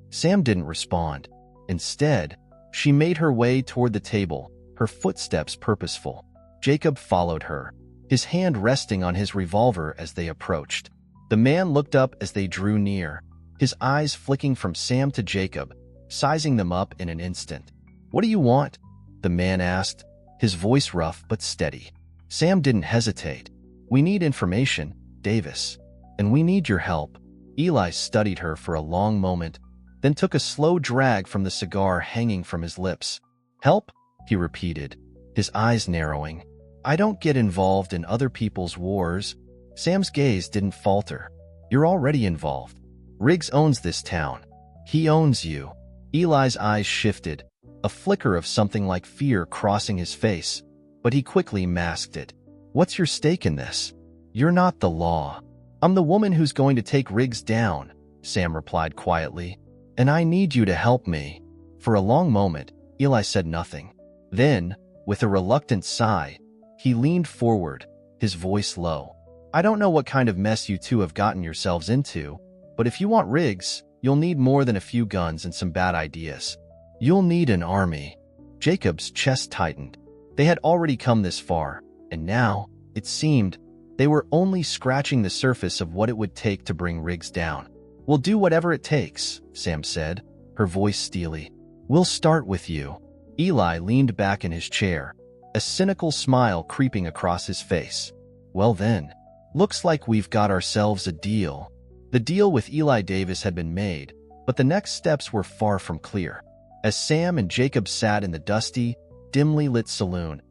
Sam didn't respond. Instead, she made her way toward the table, her footsteps purposeful. Jacob followed her, his hand resting on his revolver as they approached. The man looked up as they drew near, his eyes flicking from Sam to Jacob, sizing them up in an instant. What do you want? The man asked, his voice rough but steady. Sam didn't hesitate. We need information, Davis. And we need your help. Eli studied her for a long moment, then took a slow drag from the cigar hanging from his lips. Help? He repeated, his eyes narrowing. I don't get involved in other people's wars. Sam's gaze didn't falter. You're already involved. Riggs owns this town. He owns you." Eli's eyes shifted, a flicker of something like fear crossing his face, but he quickly masked it. "What's your stake in this?" "You're not the law. I'm the woman who's going to take Riggs down," Sam replied quietly. "And I need you to help me." For a long moment, Eli said nothing. Then, with a reluctant sigh, he leaned forward, his voice low. "I don't know what kind of mess you two have gotten yourselves into, but if you want Riggs, you'll need more than a few guns and some bad ideas. You'll need an army." Jacob's chest tightened. They had already come this far, and now, it seemed, they were only scratching the surface of what it would take to bring Riggs down. "We'll do whatever it takes," Sam said, her voice steely. "We'll start with you." Eli leaned back in his chair, a cynical smile creeping across his face. "Well then, looks like we've got ourselves a deal." The deal with Eli Davis had been made, but the next steps were far from clear. As Sam and Jacob sat in the dusty, dimly lit saloon,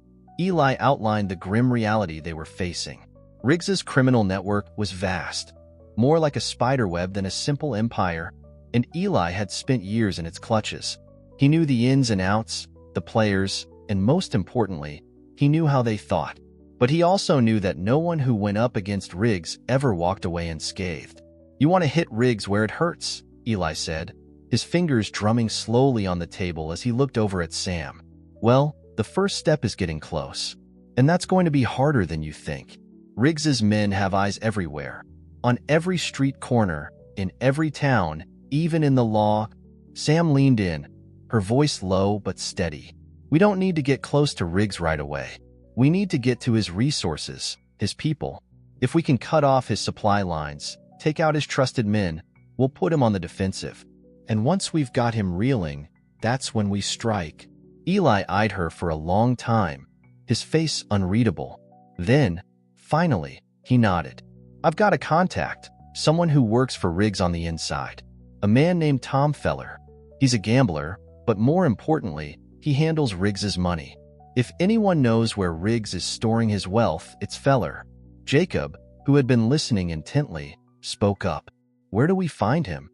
Eli outlined the grim reality they were facing. Riggs's criminal network was vast, more like a spiderweb than a simple empire, and Eli had spent years in its clutches. He knew the ins and outs, the players, and most importantly, he knew how they thought. But he also knew that no one who went up against Riggs ever walked away unscathed. "You want to hit Riggs where it hurts," Eli said, his fingers drumming slowly on the table as he looked over at Sam. "Well, the first step is getting close. And that's going to be harder than you think. Riggs's men have eyes everywhere. On every street corner, in every town, even in the law." Sam leaned in, her voice low but steady. "We don't need to get close to Riggs right away. We need to get to his resources, his people. If we can cut off his supply lines, take out his trusted men, we'll put him on the defensive. And once we've got him reeling, that's when we strike." Eli eyed her for a long time, his face unreadable. Then, finally, he nodded. "I've got a contact, someone who works for Riggs on the inside. A man named Tom Feller. He's a gambler, but more importantly, he handles Riggs's money. If anyone knows where Riggs is storing his wealth, it's Feller." Jacob, who had been listening intently, spoke up. "Where do we find him?"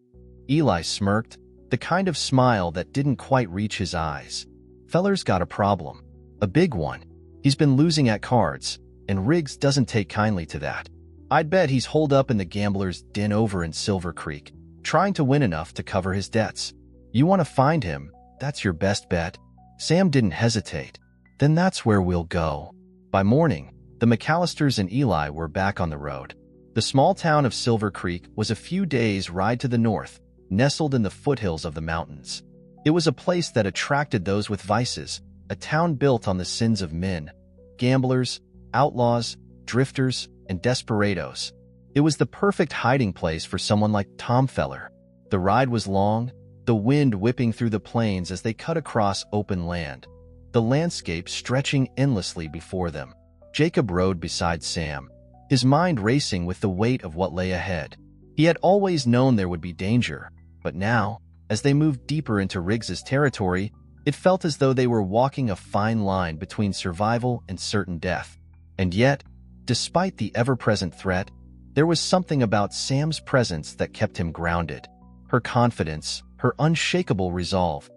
Eli smirked, the kind of smile that didn't quite reach his eyes. "Feller's got a problem. A big one. He's been losing at cards, and Riggs doesn't take kindly to that. I'd bet he's holed up in the gambler's den over in Silver Creek, trying to win enough to cover his debts. You want to find him, that's your best bet." Sam didn't hesitate. "Then that's where we'll go." By morning, the McCallisters and Eli were back on the road. The small town of Silver Creek was a few days' ride to the north, nestled in the foothills of the mountains. It was a place that attracted those with vices, a town built on the sins of men, gamblers, outlaws, drifters, and desperados. It was the perfect hiding place for someone like Tom Feller. The ride was long, the wind whipping through the plains as they cut across open land, the landscape stretching endlessly before them. Jacob rode beside Sam, his mind racing with the weight of what lay ahead. He had always known there would be danger, but now, as they moved deeper into Riggs's territory, it felt as though they were walking a fine line between survival and certain death. And yet, despite the ever-present threat, there was something about Sam's presence that kept him grounded. Her confidence, her unshakable resolve.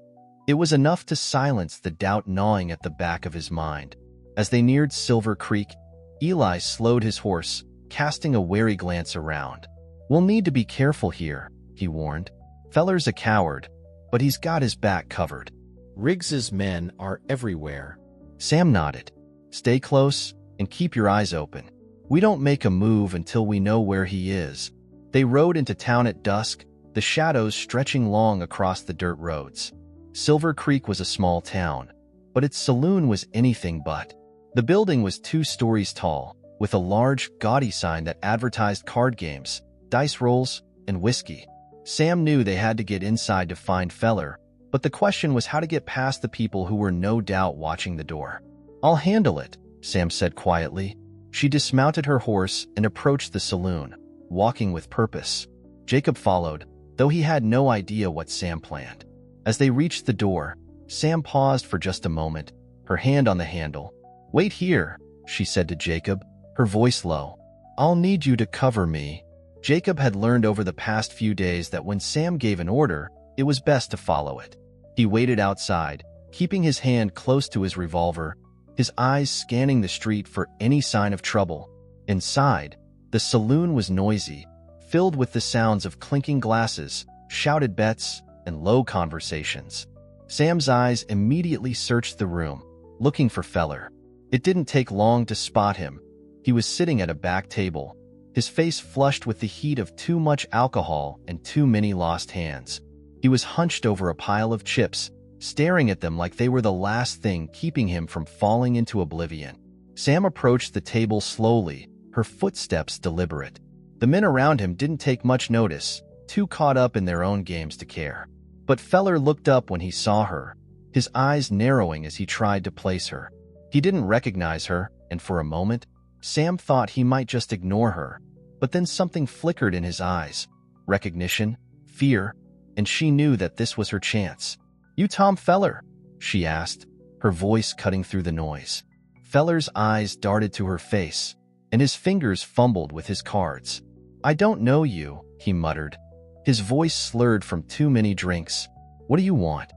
It was enough to silence the doubt gnawing at the back of his mind. As they neared Silver Creek, Eli slowed his horse, casting a wary glance around. "We'll need to be careful here," he warned. "Feller's a coward, but he's got his back covered. Riggs's men are everywhere." Sam nodded. "Stay close and keep your eyes open. We don't make a move until we know where he is." They rode into town at dusk, the shadows stretching long across the dirt roads. Silver Creek was a small town, but its saloon was anything but. The building was 2 stories tall, with a large, gaudy sign that advertised card games, dice rolls, and whiskey. Sam knew they had to get inside to find Feller, but the question was how to get past the people who were no doubt watching the door. "I'll handle it," Sam said quietly. She dismounted her horse and approached the saloon, walking with purpose. Jacob followed, though he had no idea what Sam planned. As they reached the door, Sam paused for just a moment, her hand on the handle. "Wait here," she said to Jacob, her voice low. "I'll need you to cover me." Jacob had learned over the past few days that when Sam gave an order, it was best to follow it. He waited outside, keeping his hand close to his revolver, his eyes scanning the street for any sign of trouble. Inside, the saloon was noisy, filled with the sounds of clinking glasses, shouted bets, and low conversations. Sam's eyes immediately searched the room, looking for Feller. It didn't take long to spot him. He was sitting at a back table, his face flushed with the heat of too much alcohol and too many lost hands. He was hunched over a pile of chips, staring at them like they were the last thing keeping him from falling into oblivion. Sam approached the table slowly, her footsteps deliberate. The men around him didn't take much notice, too caught up in their own games to care. But Feller looked up when he saw her, his eyes narrowing as he tried to place her. He didn't recognize her, and for a moment, Sam thought he might just ignore her. But then something flickered in his eyes. Recognition, fear, and she knew that this was her chance. "You Tom Feller?" she asked, her voice cutting through the noise. Feller's eyes darted to her face, and his fingers fumbled with his cards. "I don't know you," he muttered. His voice slurred from too many drinks. "What do you want?"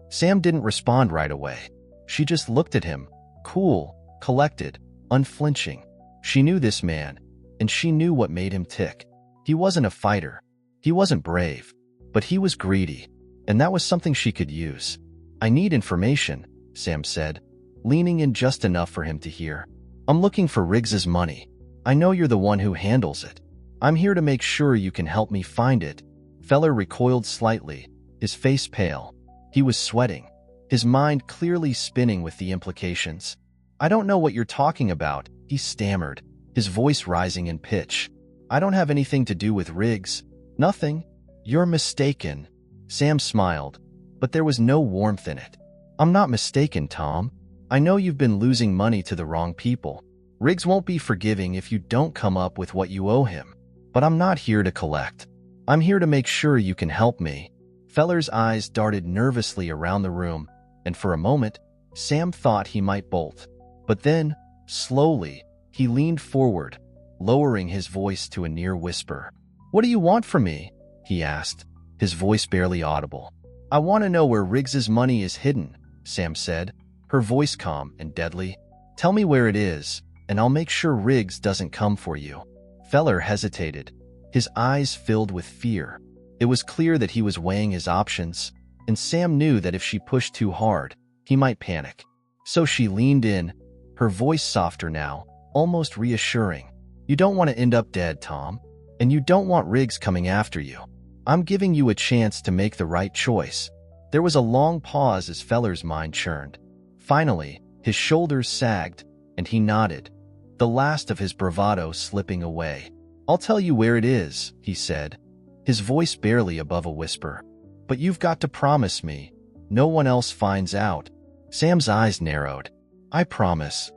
Sam didn't respond right away. She just looked at him, cool, collected, unflinching. She knew this man, and she knew what made him tick. He wasn't a fighter. He wasn't brave. But he was greedy, and that was something she could use. "I need information," Sam said, leaning in just enough for him to hear. "I'm looking for Riggs's money. I know you're the one who handles it. I'm here to make sure you can help me find it." Feller recoiled slightly, his face pale. He was sweating, his mind clearly spinning with the implications. "I don't know what you're talking about," he stammered, his voice rising in pitch. "I don't have anything to do with Riggs. Nothing." "You're mistaken." Sam smiled, but there was no warmth in it. "I'm not mistaken, Tom. I know you've been losing money to the wrong people. Riggs won't be forgiving if you don't come up with what you owe him. But I'm not here to collect. I'm here to make sure you can help me." Feller's eyes darted nervously around the room, and for a moment, Sam thought he might bolt. But then, slowly, he leaned forward, lowering his voice to a near whisper. "What do you want from me?" he asked, his voice barely audible. "I want to know where Riggs's money is hidden," Sam said, her voice calm and deadly. "Tell me where it is, and I'll make sure Riggs doesn't come for you." Feller hesitated, his eyes filled with fear. It was clear that he was weighing his options, and Sam knew that if she pushed too hard, he might panic. So she leaned in, her voice softer now, almost reassuring. "You don't want to end up dead, Tom, and you don't want Riggs coming after you. I'm giving you a chance to make the right choice." There was a long pause as Feller's mind churned. Finally, his shoulders sagged, and he nodded, the last of his bravado slipping away. "I'll tell you where it is," he said, his voice barely above a whisper. "But you've got to promise me. No one else finds out." Sam's eyes narrowed. "I promise."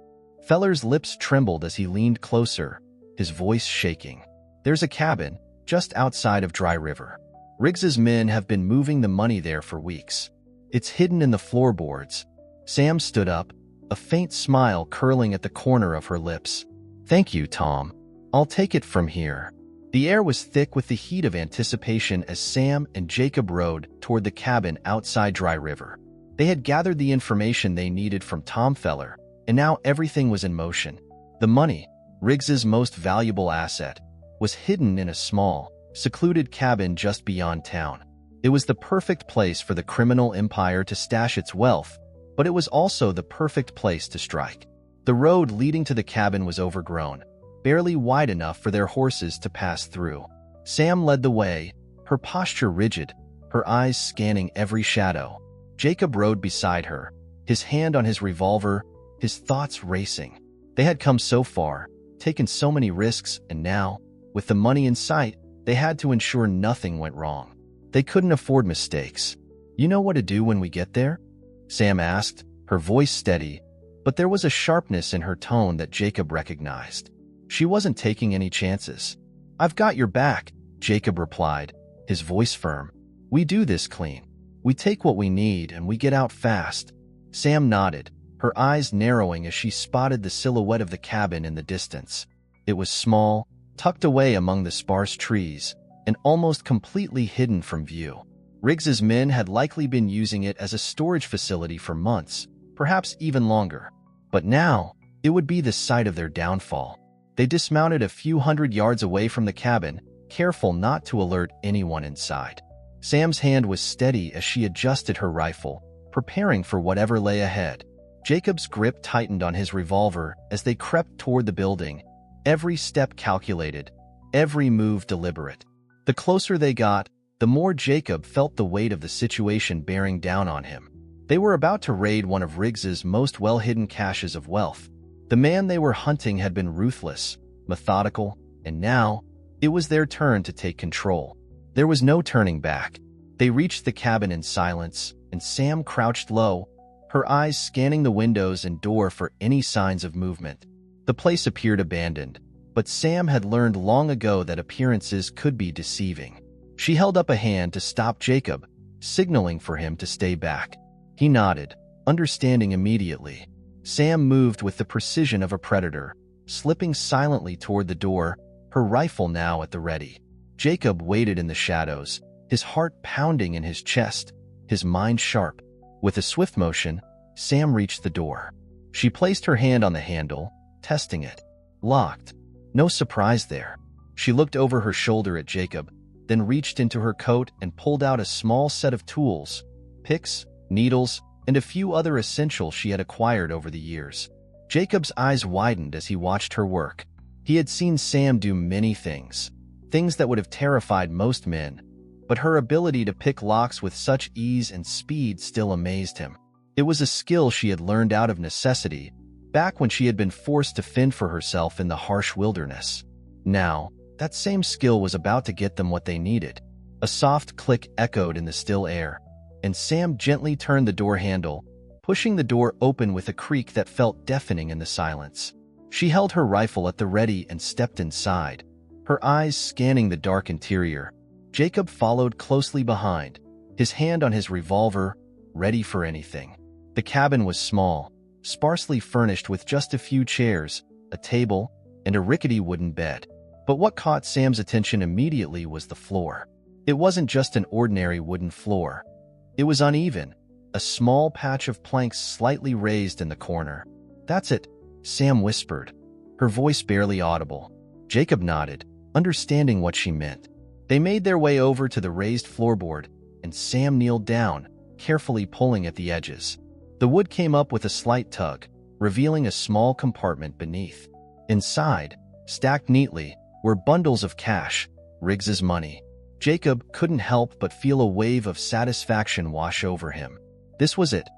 Feller's lips trembled as he leaned closer, his voice shaking. "There's a cabin just outside of Dry River. Riggs's men have been moving the money there for weeks. It's hidden in the floorboards." Sam stood up, a faint smile curling at the corner of her lips. "Thank you, Tom. I'll take it from here." The air was thick with the heat of anticipation as Sam and Jacob rode toward the cabin outside Dry River. They had gathered the information they needed from Tom Feller, and now everything was in motion. The money, Riggs's most valuable asset, was hidden in a small, secluded cabin just beyond town. It was the perfect place for the criminal empire to stash its wealth, but it was also the perfect place to strike. The road leading to the cabin was overgrown, barely wide enough for their horses to pass through. Sam led the way, her posture rigid, her eyes scanning every shadow. Jacob rode beside her, his hand on his revolver, his thoughts racing. They had come so far, taken so many risks, and now, with the money in sight, they had to ensure nothing went wrong. They couldn't afford mistakes. "You know what to do when we get there?" Sam asked, her voice steady, but there was a sharpness in her tone that Jacob recognized. She wasn't taking any chances. "I've got your back," Jacob replied, his voice firm. "We do this clean. We take what we need and we get out fast." Sam nodded, her eyes narrowing as she spotted the silhouette of the cabin in the distance. It was small, tucked away among the sparse trees and almost completely hidden from view. Riggs's men had likely been using it as a storage facility for months, perhaps even longer. But now, it would be the site of their downfall. They dismounted a few hundred yards away from the cabin, careful not to alert anyone inside. Sam's hand was steady as she adjusted her rifle, preparing for whatever lay ahead. Jacob's grip tightened on his revolver as they crept toward the building, every step calculated, every move deliberate. The closer they got, the more Jacob felt the weight of the situation bearing down on him. They were about to raid one of Riggs's most well-hidden caches of wealth. The man they were hunting had been ruthless, methodical, and now, it was their turn to take control. There was no turning back. They reached the cabin in silence, and Sam crouched low, her eyes scanning the windows and door for any signs of movement. The place appeared abandoned, but Sam had learned long ago that appearances could be deceiving. She held up a hand to stop Jacob, signaling for him to stay back. He nodded, understanding immediately. Sam moved with the precision of a predator, slipping silently toward the door, her rifle now at the ready. Jacob waited in the shadows, his heart pounding in his chest, his mind sharp. With a swift motion, Sam reached the door. She placed her hand on the handle, testing it. Locked. No surprise there. She looked over her shoulder at Jacob, then reached into her coat and pulled out a small set of tools, picks, needles, and a few other essentials she had acquired over the years. Jacob's eyes widened as he watched her work. He had seen Sam do many things that would have terrified most men, but her ability to pick locks with such ease and speed still amazed him. It was a skill she had learned out of necessity, back when she had been forced to fend for herself in the harsh wilderness. Now, that same skill was about to get them what they needed. A soft click echoed in the still air, and Sam gently turned the door handle, pushing the door open with a creak that felt deafening in the silence. She held her rifle at the ready and stepped inside, her eyes scanning the dark interior. Jacob followed closely behind, his hand on his revolver, ready for anything. The cabin was small, sparsely furnished with just a few chairs, a table, and a rickety wooden bed. But what caught Sam's attention immediately was the floor. It wasn't just an ordinary wooden floor. It was uneven, a small patch of planks slightly raised in the corner. "That's it," Sam whispered, her voice barely audible. Jacob nodded, understanding what she meant. They made their way over to the raised floorboard, and Sam kneeled down, carefully pulling at the edges. The wood came up with a slight tug, revealing a small compartment beneath. Inside, stacked neatly, were bundles of cash, Riggs's money. Jacob couldn't help but feel a wave of satisfaction wash over him. This was it,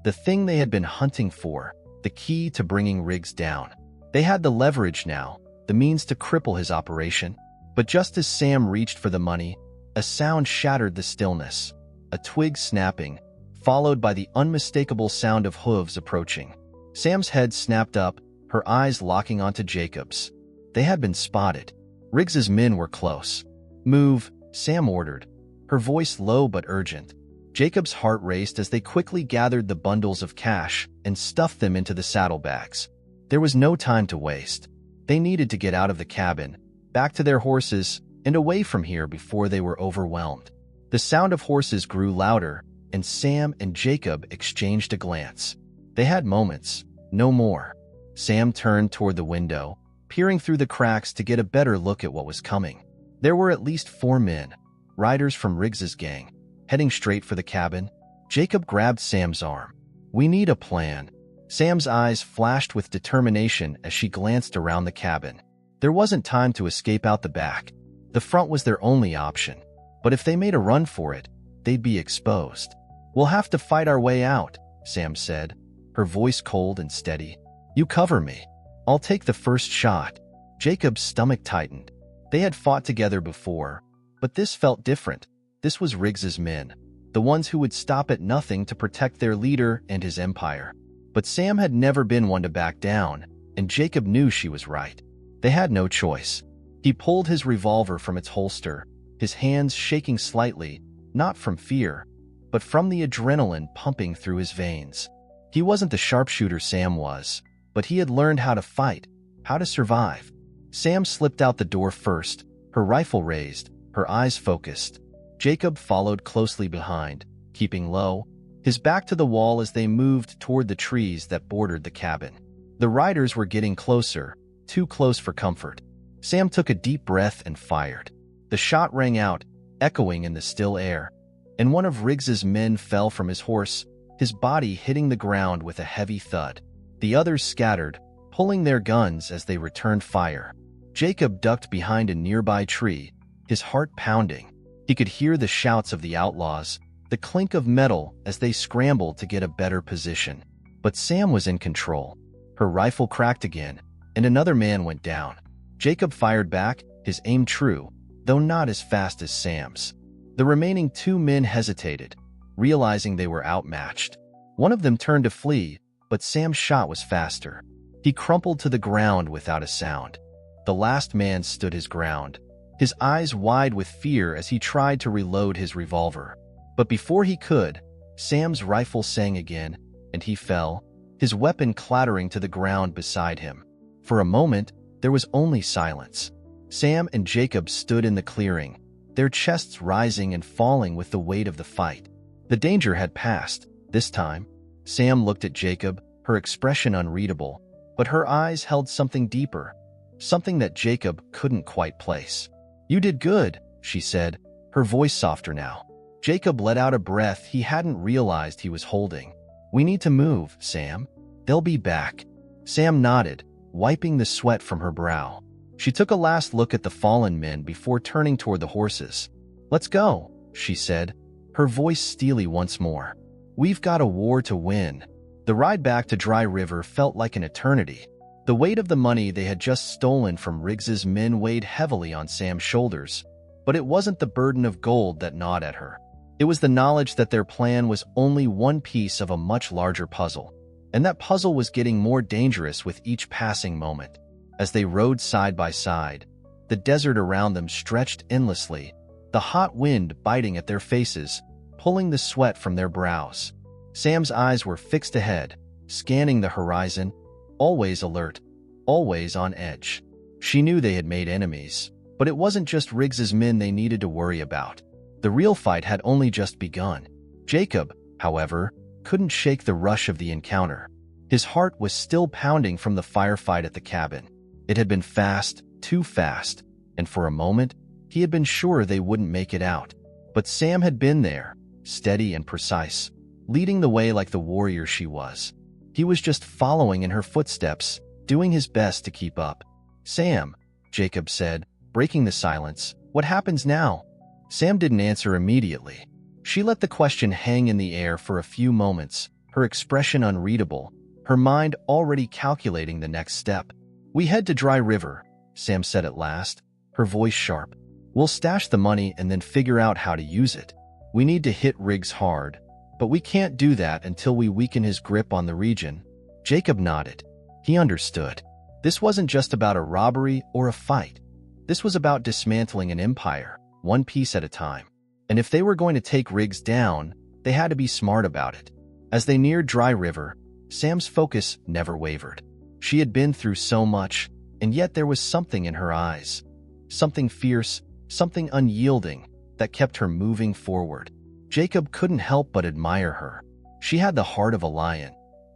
the thing they had been hunting for, the key to bringing Riggs down. They had the leverage now, the means to cripple his operation. But just as Sam reached for the money, a sound shattered the stillness, a twig snapping, followed by the unmistakable sound of hooves approaching. Sam's head snapped up, her eyes locking onto Jacob's. They had been spotted. Riggs's men were close. "Move," Sam ordered, her voice low but urgent. Jacob's heart raced as they quickly gathered the bundles of cash and stuffed them into the saddlebags. There was no time to waste. They needed to get out of the cabin, back to their horses, and away from here before they were overwhelmed. The sound of horses grew louder, and Sam and Jacob exchanged a glance. They had moments, no more. Sam turned toward the window, peering through the cracks to get a better look at what was coming. There were at least 4 men, riders from Riggs's gang, heading straight for the cabin. Jacob grabbed Sam's arm. "We need a plan." Sam's eyes flashed with determination as she glanced around the cabin. There wasn't time to escape out the back. The front was their only option. But if they made a run for it, they'd be exposed. "We'll have to fight our way out," Sam said, her voice cold and steady. "You cover me. I'll take the first shot." Jacob's stomach tightened. They had fought together before, but this felt different. This was Riggs's men, the ones who would stop at nothing to protect their leader and his empire. But Sam had never been one to back down, and Jacob knew she was right. They had no choice. He pulled his revolver from its holster, his hands shaking slightly, not from fear, but from the adrenaline pumping through his veins. He wasn't the sharpshooter Sam was, but he had learned how to fight, how to survive. Sam slipped out the door first, her rifle raised, her eyes focused. Jacob followed closely behind, keeping low, his back to the wall as they moved toward the trees that bordered the cabin. The riders were getting closer, too close for comfort. Sam took a deep breath and fired. The shot rang out, echoing in the still air, and one of Riggs's men fell from his horse, his body hitting the ground with a heavy thud. The others scattered, pulling their guns as they returned fire. Jacob ducked behind a nearby tree, his heart pounding. He could hear the shouts of the outlaws, the clink of metal as they scrambled to get a better position. But Sam was in control. Her rifle cracked again, and another man went down. Jacob fired back, his aim true, though not as fast as Sam's. The remaining two men hesitated, realizing they were outmatched. One of them turned to flee, but Sam's shot was faster. He crumpled to the ground without a sound. The last man stood his ground, his eyes wide with fear as he tried to reload his revolver. But before he could, Sam's rifle sang again, and he fell, his weapon clattering to the ground beside him. For a moment, there was only silence. Sam and Jacob stood in the clearing, their chests rising and falling with the weight of the fight. The danger had passed. This time, Sam looked at Jacob, her expression unreadable, but her eyes held something deeper, something that Jacob couldn't quite place. "You did good," she said, her voice softer now. Jacob let out a breath he hadn't realized he was holding. "We need to move, Sam. They'll be back." Sam nodded, wiping the sweat from her brow. She took a last look at the fallen men before turning toward the horses. "Let's go," she said, her voice steely once more. "We've got a war to win." The ride back to Dry River felt like an eternity. The weight of the money they had just stolen from Riggs's men weighed heavily on Sam's shoulders, but it wasn't the burden of gold that gnawed at her. It was the knowledge that their plan was only one piece of a much larger puzzle, and that puzzle was getting more dangerous with each passing moment. As they rode side by side, the desert around them stretched endlessly, the hot wind biting at their faces, pulling the sweat from their brows. Sam's eyes were fixed ahead, scanning the horizon, always alert, always on edge. She knew they had made enemies, but it wasn't just Riggs's men they needed to worry about. The real fight had only just begun. Jacob, however, couldn't shake the rush of the encounter. His heart was still pounding from the firefight at the cabin. It had been fast, too fast, and for a moment, he had been sure they wouldn't make it out. But Sam had been there, steady and precise, leading the way like the warrior she was. He was just following in her footsteps, doing his best to keep up. "Sam," Jacob said, breaking the silence, "what happens now?" Sam didn't answer immediately. She let the question hang in the air for a few moments, her expression unreadable, her mind already calculating the next step. "We head to Dry River," Sam said at last, her voice sharp. "We'll stash the money and then figure out how to use it. We need to hit Riggs hard, but we can't do that until we weaken his grip on the region." Jacob nodded. He understood. This wasn't just about a robbery or a fight. This was about dismantling an empire, one piece at a time. And if they were going to take Riggs down, they had to be smart about it. As they neared Dry River, Sam's focus never wavered. She had been through so much, and yet there was something in her eyes. Something fierce, something unyielding, that kept her moving forward. Jacob couldn't help but admire her. She had the heart of a lion,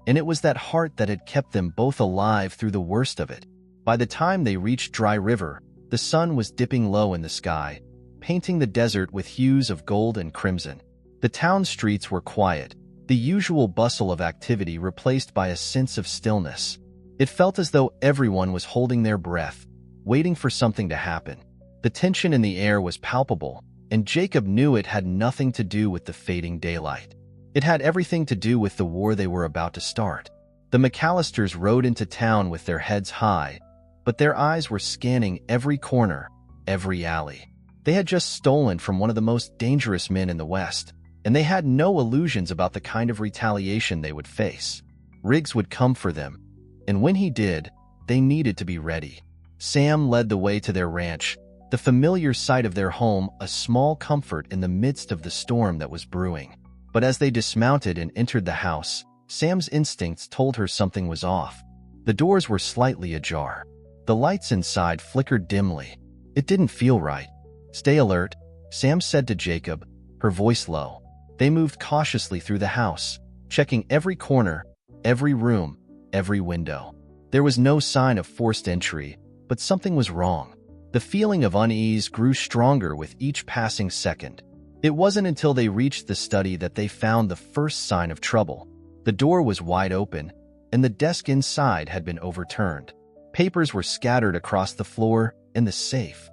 and it was that heart that had kept them both alive through the worst of it. By the time they reached Dry River, the sun was dipping low in the sky, painting the desert with hues of gold and crimson. The town streets were quiet, the usual bustle of activity replaced by a sense of stillness. It felt as though everyone was holding their breath, waiting for something to happen. The tension in the air was palpable, and Jacob knew it had nothing to do with the fading daylight. It had everything to do with the war they were about to start. The McCallisters rode into town with their heads high, but their eyes were scanning every corner, every alley. They had just stolen from one of the most dangerous men in the West, and they had no illusions about the kind of retaliation they would face. Riggs would come for them, and when he did, they needed to be ready. Sam led the way to their ranch, the familiar sight of their home a small comfort in the midst of the storm that was brewing. But as they dismounted and entered the house, Sam's instincts told her something was off. The doors were slightly ajar. The The lights inside flickered dimly. It didn't feel right. "Stay alert," Sam said to Jacob, her voice low. They moved cautiously through the house, checking every corner, every room, every window. There was no sign of forced entry, but something was wrong. The feeling of unease grew stronger with each passing second. It wasn't until they reached the study that they found the first sign of trouble. The door was wide open, and the desk inside had been overturned. Papers were scattered across the floor, and the safe,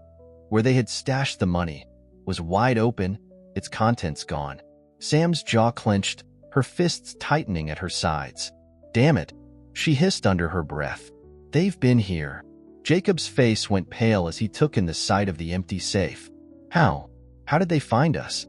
where they had stashed the money, was wide open, its contents gone. Sam's jaw clenched, her fists tightening at her sides. "Damn it," she hissed under her breath. "They've been here." Jacob's face went pale as he took in the sight of the empty safe. How did they find us?"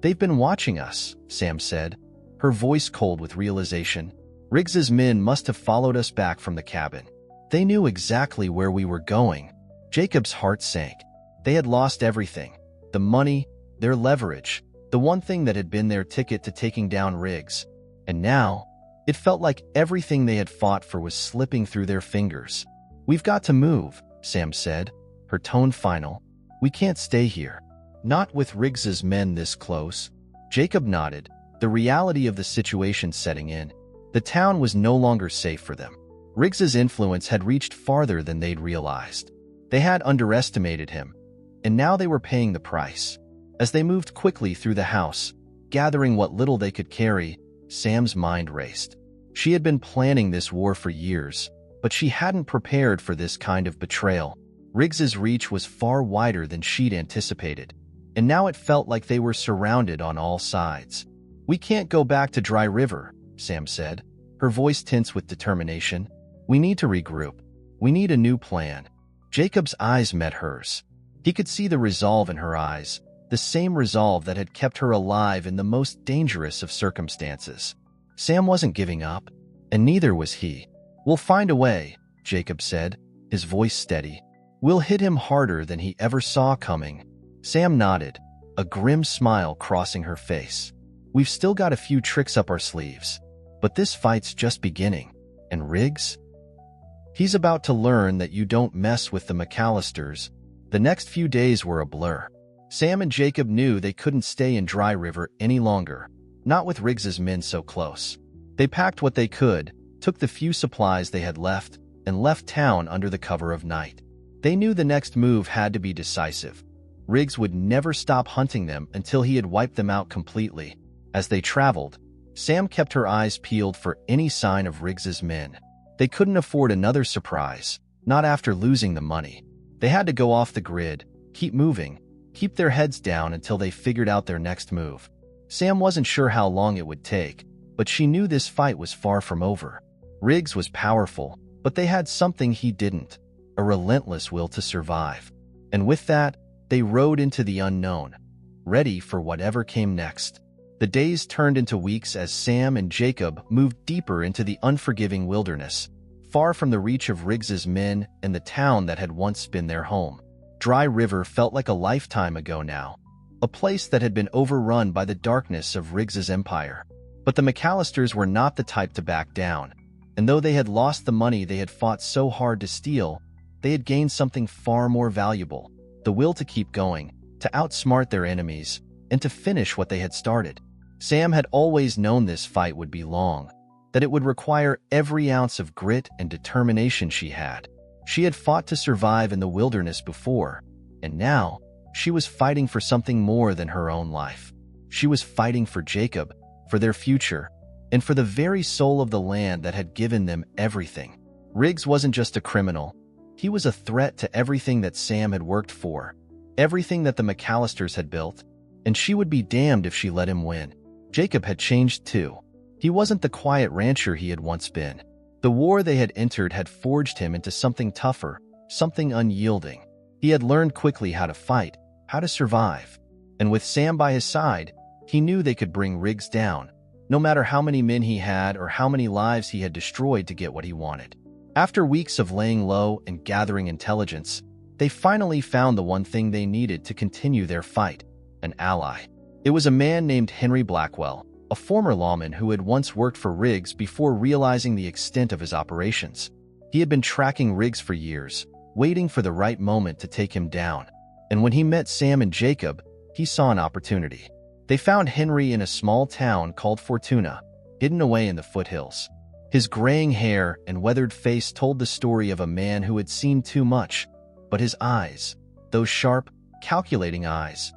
"They've been watching us," Sam said, her voice cold with realization. "Riggs's men must have followed us back from the cabin. They knew exactly where we were going." Jacob's heart sank. They had lost everything. The money, their leverage, the one thing that had been their ticket to taking down Riggs. And now, it felt like everything they had fought for was slipping through their fingers. "We've got to move," Sam said, her tone final. "We can't stay here. Not with Riggs's men this close." Jacob nodded, the reality of the situation setting in. The town was no longer safe for them. Riggs's influence had reached farther than they'd realized. They had underestimated him, and now they were paying the price. As they moved quickly through the house, gathering what little they could carry, Sam's mind raced. She had been planning this war for years, but she hadn't prepared for this kind of betrayal. Riggs's reach was far wider than she'd anticipated, and now it felt like they were surrounded on all sides. "We can't go back to Dry River," Sam said, her voice tense with determination. "We need to regroup. We need a new plan." Jacob's eyes met hers. He could see the resolve in her eyes, the same resolve that had kept her alive in the most dangerous of circumstances. Sam wasn't giving up, and neither was he. "We'll find a way," Jacob said, his voice steady. "We'll hit him harder than he ever saw coming." Sam nodded, a grim smile crossing her face. "We've still got a few tricks up our sleeves, but this fight's just beginning. And Riggs? He's about to learn that you don't mess with the McCallisters." The next few days were a blur. Sam and Jacob knew they couldn't stay in Dry River any longer, not with Riggs's men so close. They packed what they could, took the few supplies they had left, and left town under the cover of night. They knew the next move had to be decisive. Riggs would never stop hunting them until he had wiped them out completely. As they traveled, Sam kept her eyes peeled for any sign of Riggs's men. They couldn't afford another surprise, not after losing the money. They had to go off the grid, keep moving, keep their heads down until they figured out their next move. Sam wasn't sure how long it would take, but she knew this fight was far from over. Riggs was powerful, but they had something he didn't, a relentless will to survive. And with that, they rode into the unknown, ready for whatever came next. The days turned into weeks as Sam and Jacob moved deeper into the unforgiving wilderness, far from the reach of Riggs's men and the town that had once been their home. Dry River felt like a lifetime ago now, a place that had been overrun by the darkness of Riggs's empire. But the McCallisters were not the type to back down, and though they had lost the money they had fought so hard to steal, they had gained something far more valuable: the will to keep going, to outsmart their enemies, and to finish what they had started. Sam had always known this fight would be long, that it would require every ounce of grit and determination she had. She had fought to survive in the wilderness before, and now she was fighting for something more than her own life. She was fighting for Jacob, for their future, and for the very soul of the land that had given them everything. Riggs wasn't just a criminal. He was a threat to everything that Sam had worked for, everything that the McCallisters had built, and she would be damned if she let him win. Jacob had changed too. He wasn't the quiet rancher he had once been. The war they had entered had forged him into something tougher, something unyielding. He had learned quickly how to fight, how to survive. And with Sam by his side, he knew they could bring Riggs down, no matter how many men he had or how many lives he had destroyed to get what he wanted. After weeks of laying low and gathering intelligence, they finally found the one thing they needed to continue their fight: an ally. It was a man named Henry Blackwell, a former lawman who had once worked for Riggs before realizing the extent of his operations. He had been tracking Riggs for years, waiting for the right moment to take him down. And when he met Sam and Jacob, he saw an opportunity. They found Henry in a small town called Fortuna, hidden away in the foothills. His graying hair and weathered face told the story of a man who had seen too much, but his eyes, those sharp, calculating eyes,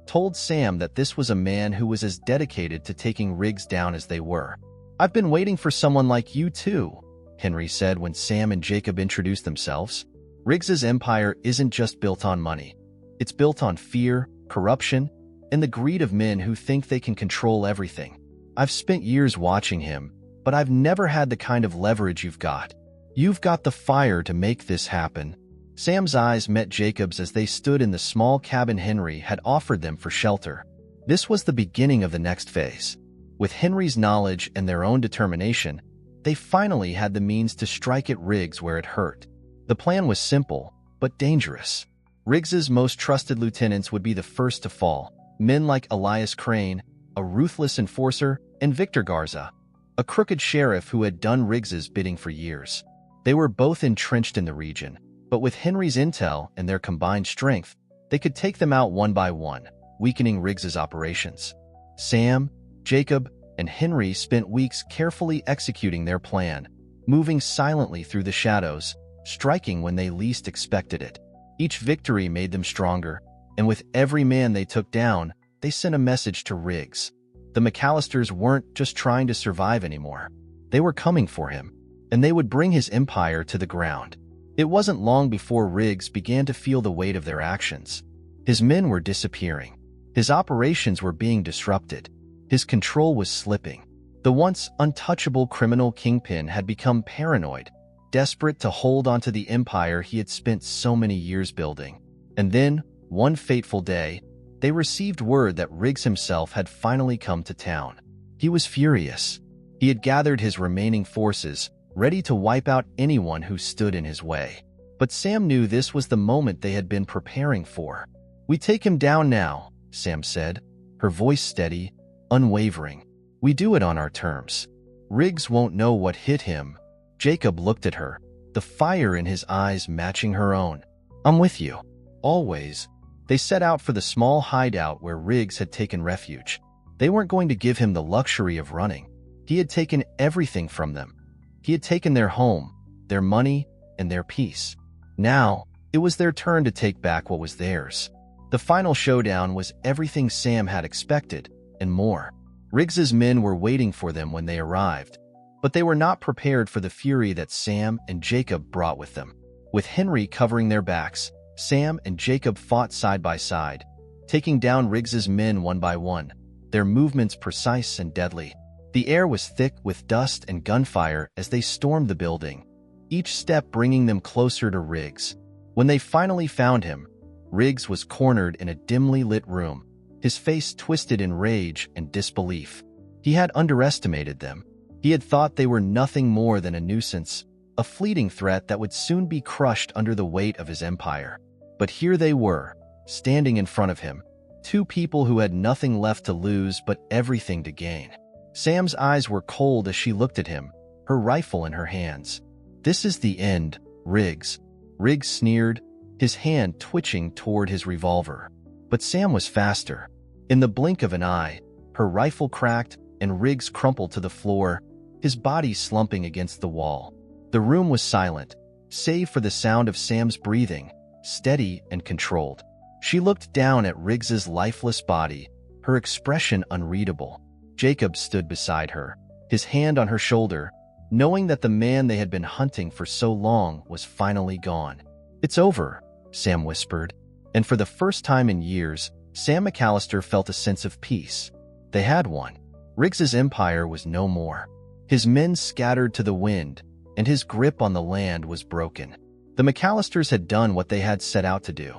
told Sam that this was a man who was as dedicated to taking Riggs down as they were. "I've been waiting for someone like you too," Henry said when Sam and Jacob introduced themselves. "Riggs's empire isn't just built on money. It's built on fear, corruption, and the greed of men who think they can control everything. I've spent years watching him, but I've never had the kind of leverage you've got. You've got the fire to make this happen." Sam's eyes met Jacob's as they stood in the small cabin Henry had offered them for shelter. This was the beginning of the next phase. With Henry's knowledge and their own determination, they finally had the means to strike at Riggs where it hurt. The plan was simple, but dangerous. Riggs's most trusted lieutenants would be the first to fall, men like Elias Crane, a ruthless enforcer, and Victor Garza, a crooked sheriff who had done Riggs's bidding for years. They were both entrenched in the region, but with Henry's intel and their combined strength, they could take them out one by one, weakening Riggs's operations. Sam, Jacob, and Henry spent weeks carefully executing their plan, moving silently through the shadows, striking when they least expected it. Each victory made them stronger, and with every man they took down, they sent a message to Riggs. The McCallisters weren't just trying to survive anymore. They were coming for him, and they would bring his empire to the ground. It wasn't long before Riggs began to feel the weight of their actions. His men were disappearing. His operations were being disrupted. His control was slipping. The once untouchable criminal kingpin had become paranoid, desperate to hold onto the empire he had spent so many years building. And then, one fateful day, they received word that Riggs himself had finally come to town. He was furious. He had gathered his remaining forces, ready to wipe out anyone who stood in his way. But Sam knew this was the moment they had been preparing for. "We take him down now," Sam said, her voice steady, unwavering. "We do it on our terms. Riggs won't know what hit him." Jacob looked at her, the fire in his eyes matching her own. "I'm with you. Always." They set out for the small hideout where Riggs had taken refuge. They weren't going to give him the luxury of running. He had taken everything from them. He had taken their home, their money, and their peace. Now, it was their turn to take back what was theirs. The final showdown was everything Sam had expected, and more. Riggs's men were waiting for them when they arrived, but they were not prepared for the fury that Sam and Jacob brought with them. With Henry covering their backs, Sam and Jacob fought side by side, taking down Riggs's men one by one, their movements precise and deadly. The air was thick with dust and gunfire as they stormed the building, each step bringing them closer to Riggs. When they finally found him, Riggs was cornered in a dimly lit room, his face twisted in rage and disbelief. He had underestimated them. He had thought they were nothing more than a nuisance, a fleeting threat that would soon be crushed under the weight of his empire. But here they were, standing in front of him, two people who had nothing left to lose but everything to gain. Sam's eyes were cold as she looked at him, her rifle in her hands. "This is the end, Riggs." Riggs sneered, his hand twitching toward his revolver. But Sam was faster. In the blink of an eye, her rifle cracked and Riggs crumpled to the floor, his body slumping against the wall. The room was silent, save for the sound of Sam's breathing, steady and controlled. She looked down at Riggs's lifeless body, her expression unreadable. Jacob stood beside her, his hand on her shoulder, knowing that the man they had been hunting for so long was finally gone. "It's over," Sam whispered, and for the first time in years, Sam McCallister felt a sense of peace. They had won. Riggs's empire was no more. His men scattered to the wind, and his grip on the land was broken. The McCallisters had done what they had set out to do.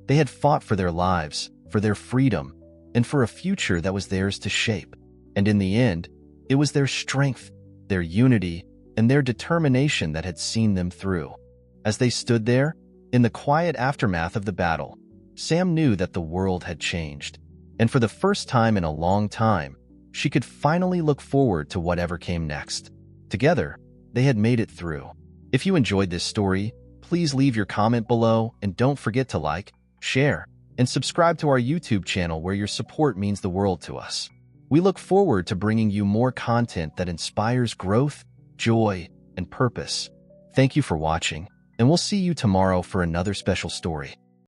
They had fought for their lives, for their freedom, and for a future that was theirs to shape. And in the end, it was their strength, their unity, and their determination that had seen them through. As they stood there, in the quiet aftermath of the battle, Sam knew that the world had changed. And for the first time in a long time, she could finally look forward to whatever came next. Together, they had made it through. If you enjoyed this story, please leave your comment below and don't forget to like, share, and subscribe to our YouTube channel where your support means the world to us. We look forward to bringing you more content that inspires growth, joy, and purpose. Thank you for watching, and we'll see you tomorrow for another special story.